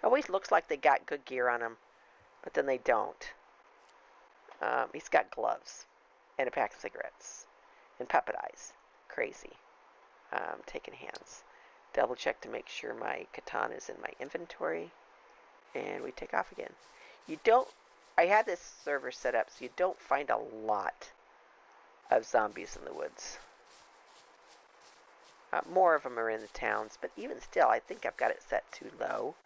Always looks like they got good gear on him, but then they don't. He's got gloves and a pack of cigarettes and puppet eyes. Crazy. Taking hands. Double check to make sure my katana is in my inventory. And we take off again. You don't... I had this server set up so you don't find a lot of zombies in the woods. More of them are in the towns, but even still, I think I've got it set too low.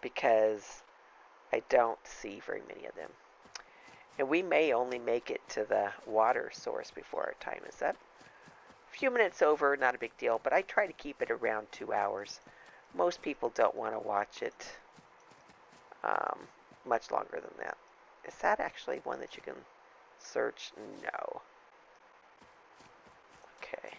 Because I don't see very many of them. And we may only make it to the water source before our time is up. A few minutes over, not a big deal, but I try to keep it around 2 hours. Most people don't want to watch it much longer than that. Is that actually one that you can search? No. Okay.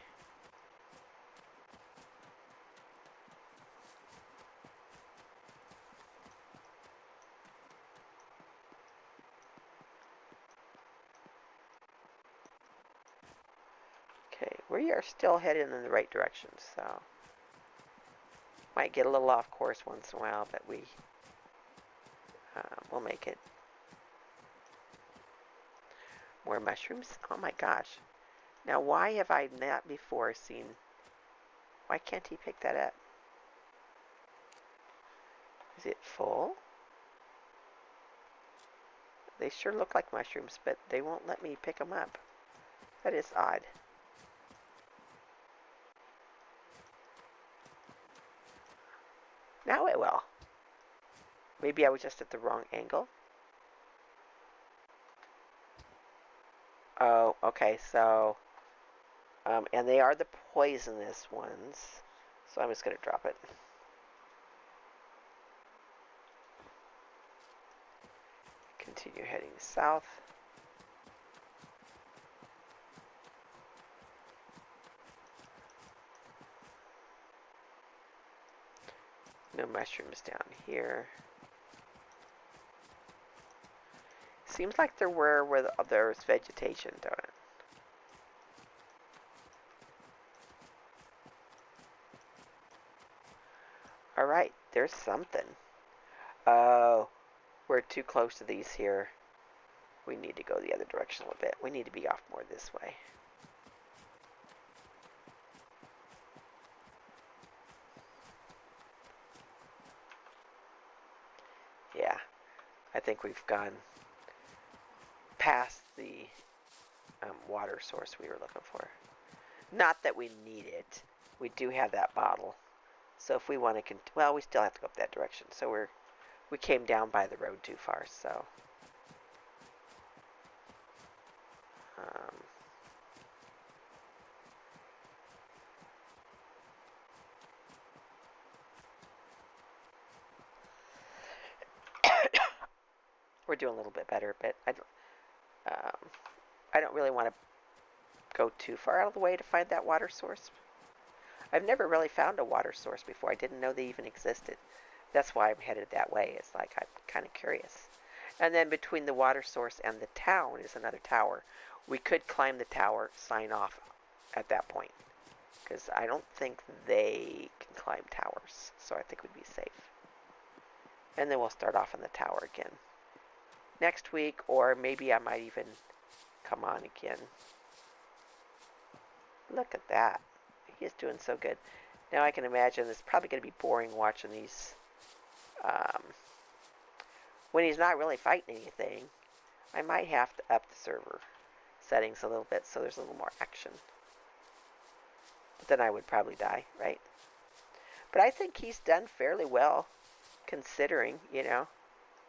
Okay, we are still headed in the right direction, so might get a little off course once in a while, but we'll make it. More mushrooms? Oh my gosh. Now why have I not before seen... Why can't he pick that up? Is it full? They sure look like mushrooms, but they won't let me pick them up. That is odd. Now it will. Maybe I was just at the wrong angle. Oh, okay, so... and they are the poisonous ones. So I'm just going to drop it. Continue heading south. No mushrooms down here. Seems like there were where there's vegetation, don't it? Alright, there's something. Oh, we're too close to these here. We need to go the other direction a little bit. We need to be off more this way. Yeah, I think we've gone past the water source we were looking for. Not that we need it. We do have that bottle. So if we want to, well, we still have to go up that direction. So we came down by the road too far. So We're doing a little bit better, but I don't really want to go too far out of the way to find that water source. I've never really found a water source before. I didn't know they even existed. That's why I'm headed that way. It's like I'm kind of curious. And then between the water source and the town is another tower. We could climb the tower, sign off at that point. Because I don't think they can climb towers. So I think we'd be safe. And then we'll start off on the tower again next week, or maybe I might even come on again. Look at that. He is doing so good. Now I can imagine it's probably going to be boring watching these. When he's not really fighting anything, I might have to up the server settings a little bit so there's a little more action. But then I would probably die, right? But I think he's done fairly well, considering, you know.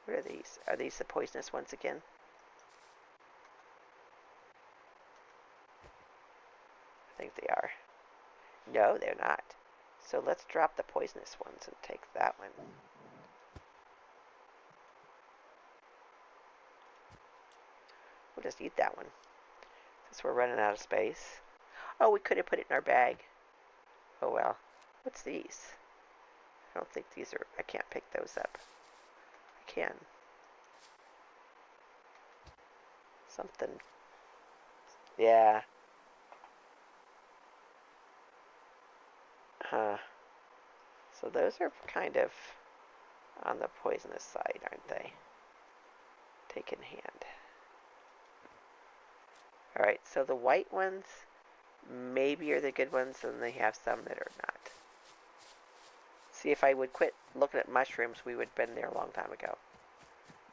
What are these? Are these the poisonous ones again? I think they are. No, they're not. So let's drop the poisonous ones and take that one. We'll just eat that one, since we're running out of space. Oh, we could have put it in our bag. Oh well. What's these? I don't think these are... I can't pick those up. I can. Something. Yeah. Huh. So those are kind of on the poisonous side, aren't they? Take in hand. Alright, so the white ones maybe are the good ones, and they have some that are not. See, if I would quit looking at mushrooms, we would have been there a long time ago.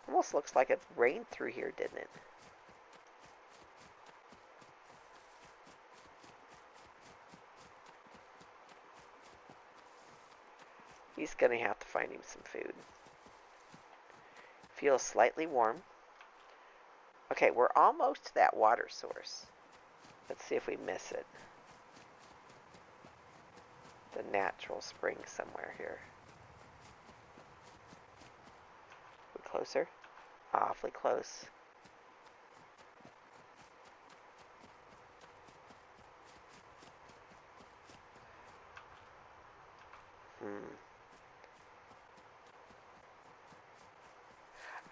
Almost looks like it rained through here, didn't it? He's going to have to find him some food. Feels slightly warm. Okay, we're almost to that water source. Let's see if we miss it. The natural spring somewhere here. We're closer? Awfully close.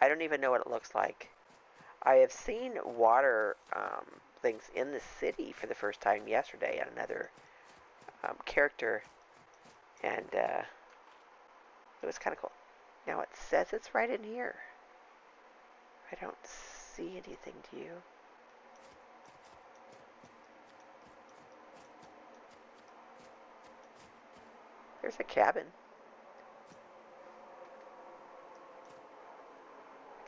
I don't even know what it looks like. I have seen water things in the city for the first time yesterday on another character, and it was kind of cool. Now it says it's right in here. I don't see anything, do you? There's a cabin.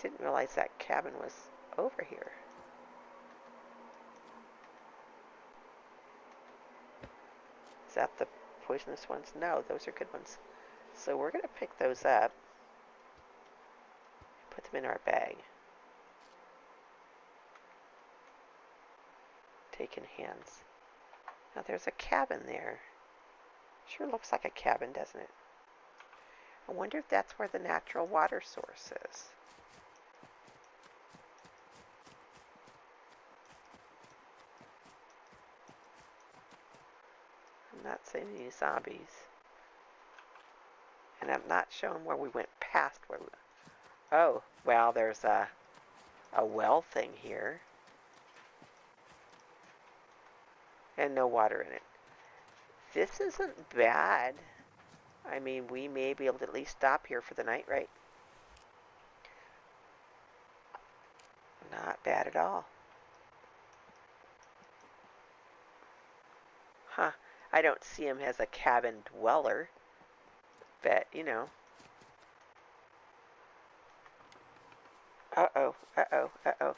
Didn't realize that cabin was over here. Is that the poisonous ones? No, those are good ones. So we're going to pick those up. Put them in our bag. Take in hands. Now there's a cabin there. Sure looks like a cabin, doesn't it? I wonder if that's where the natural water source is. I'm not seeing any zombies. And I'm not showing where we went past where we... Oh, well, there's a well thing here. And no water in it. This isn't bad. I mean, we may be able to at least stop here for the night, right? Not bad at all. Huh. I don't see him as a cabin dweller. But, you know. Uh-oh, uh-oh, uh-oh.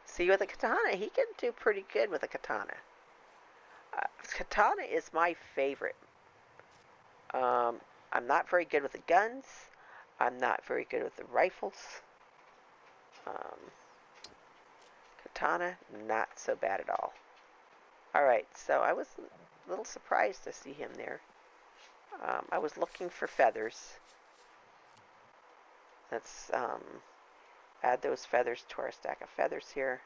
See, with a katana, he can do pretty good with a katana. Katana is my favorite. I'm not very good with the guns. I'm not very good with the rifles. Katana, not so bad at all. Alright, so I was a little surprised to see him there. I was looking for feathers. Let's add those feathers to our stack of feathers here.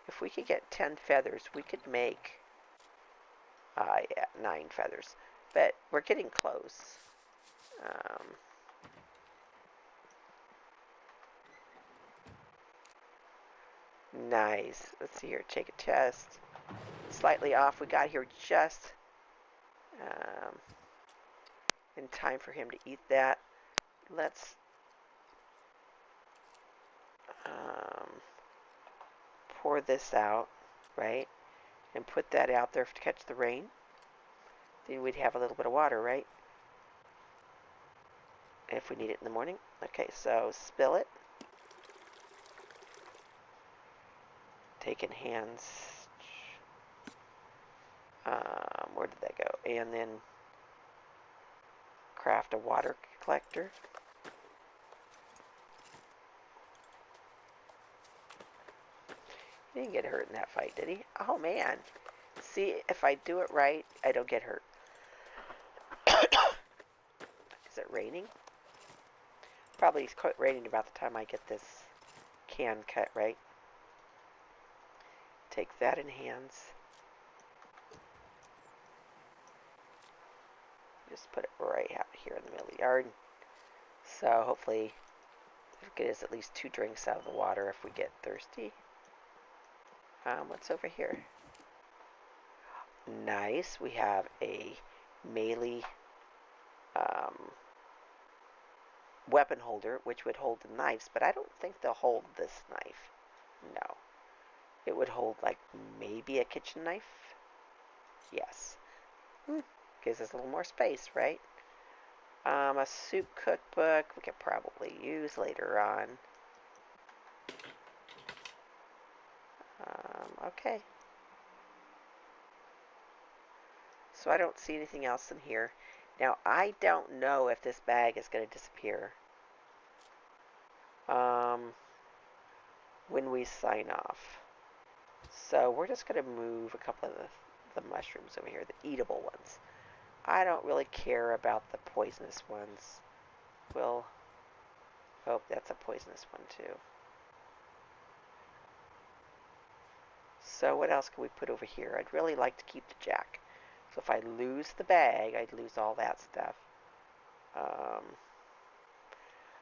If we could get 10 feathers, we could make, yeah, 9 feathers. But we're getting close. Nice. Let's see here. Take a test. Slightly off. We got here just in time for him to eat that. Let's pour this out, right? And put that out there to catch the rain. Then we'd have a little bit of water, right? If we need it in the morning. Okay, so spill it. Taking hands. Where did that go? And then craft a water collector. He didn't get hurt in that fight, did he? Oh man. See, if I do it right, I don't get hurt. Is it raining? Probably it's raining about the time I get this can cut, right? Take that in hands. Just put it right out here in the middle of the yard. So hopefully it'll get us at least 2 drinks out of the water if we get thirsty. What's over here? Nice. We have a melee weapon holder, which would hold the knives, but I don't think they'll hold this knife. No. It would hold, like, maybe a kitchen knife? Yes. Gives us a little more space, right? A soup cookbook we could probably use later on. Okay. So I don't see anything else in here. Now, I don't know if this bag is going to disappear when we sign off. So we're just going to move a couple of the mushrooms over here, the eatable ones. I don't really care about the poisonous ones. We'll hope that's a poisonous one too. So what else can we put over here? I'd really like to keep the jack. So if I lose the bag, I'd lose all that stuff.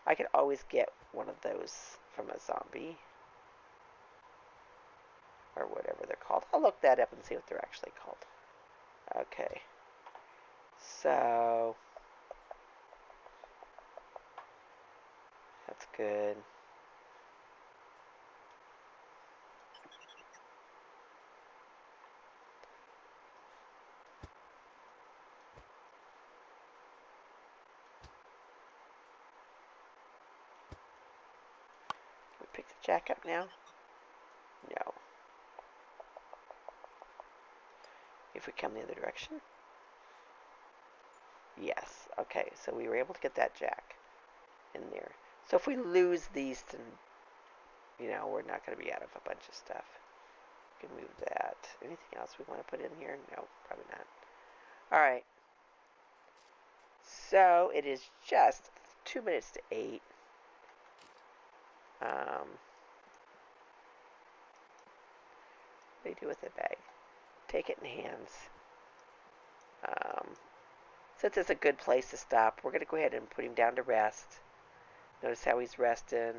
I could always get one of those from a zombie. Or whatever they're called. I'll look that up and see what they're actually called. Okay. So that's good. Can we pick the jack up now? No. If we come the other direction? Yes. Okay, so we were able to get that jack in there. So if we lose these, then, you know, we're not going to be out of a bunch of stuff. We can move that. Anything else we want to put in here? No, probably not. Alright. So it is just 2 minutes to 8. What do you do with the bag? Take it in hands. Since it's a good place to stop, we're going to go ahead and put him down to rest. Notice how he's resting.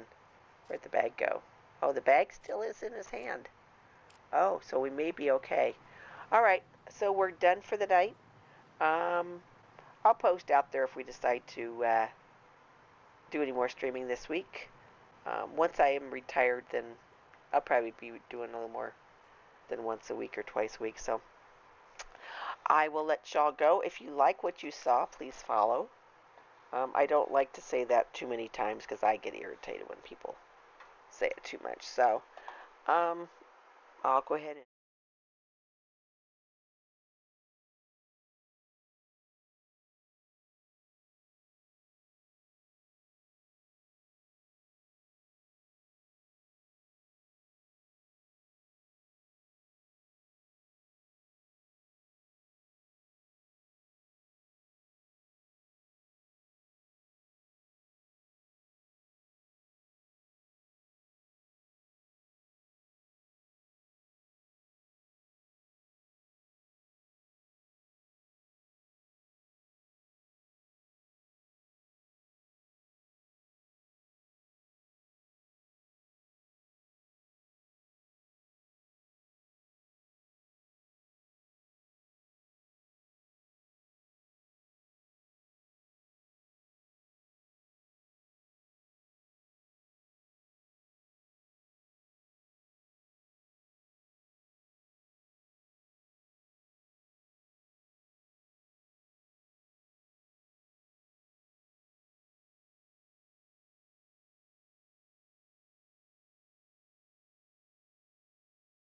Where'd the bag go? Oh, the bag still is in his hand. Oh, so we may be okay. Alright, so we're done for the night. I'll post out there if we decide to do any more streaming this week. Once I am retired, then I'll probably be doing a little more than once a week or twice a week. So I will let y'all go. If you like what you saw, please follow. I don't like to say that too many times because I get irritated when people say it too much. So I'll go ahead and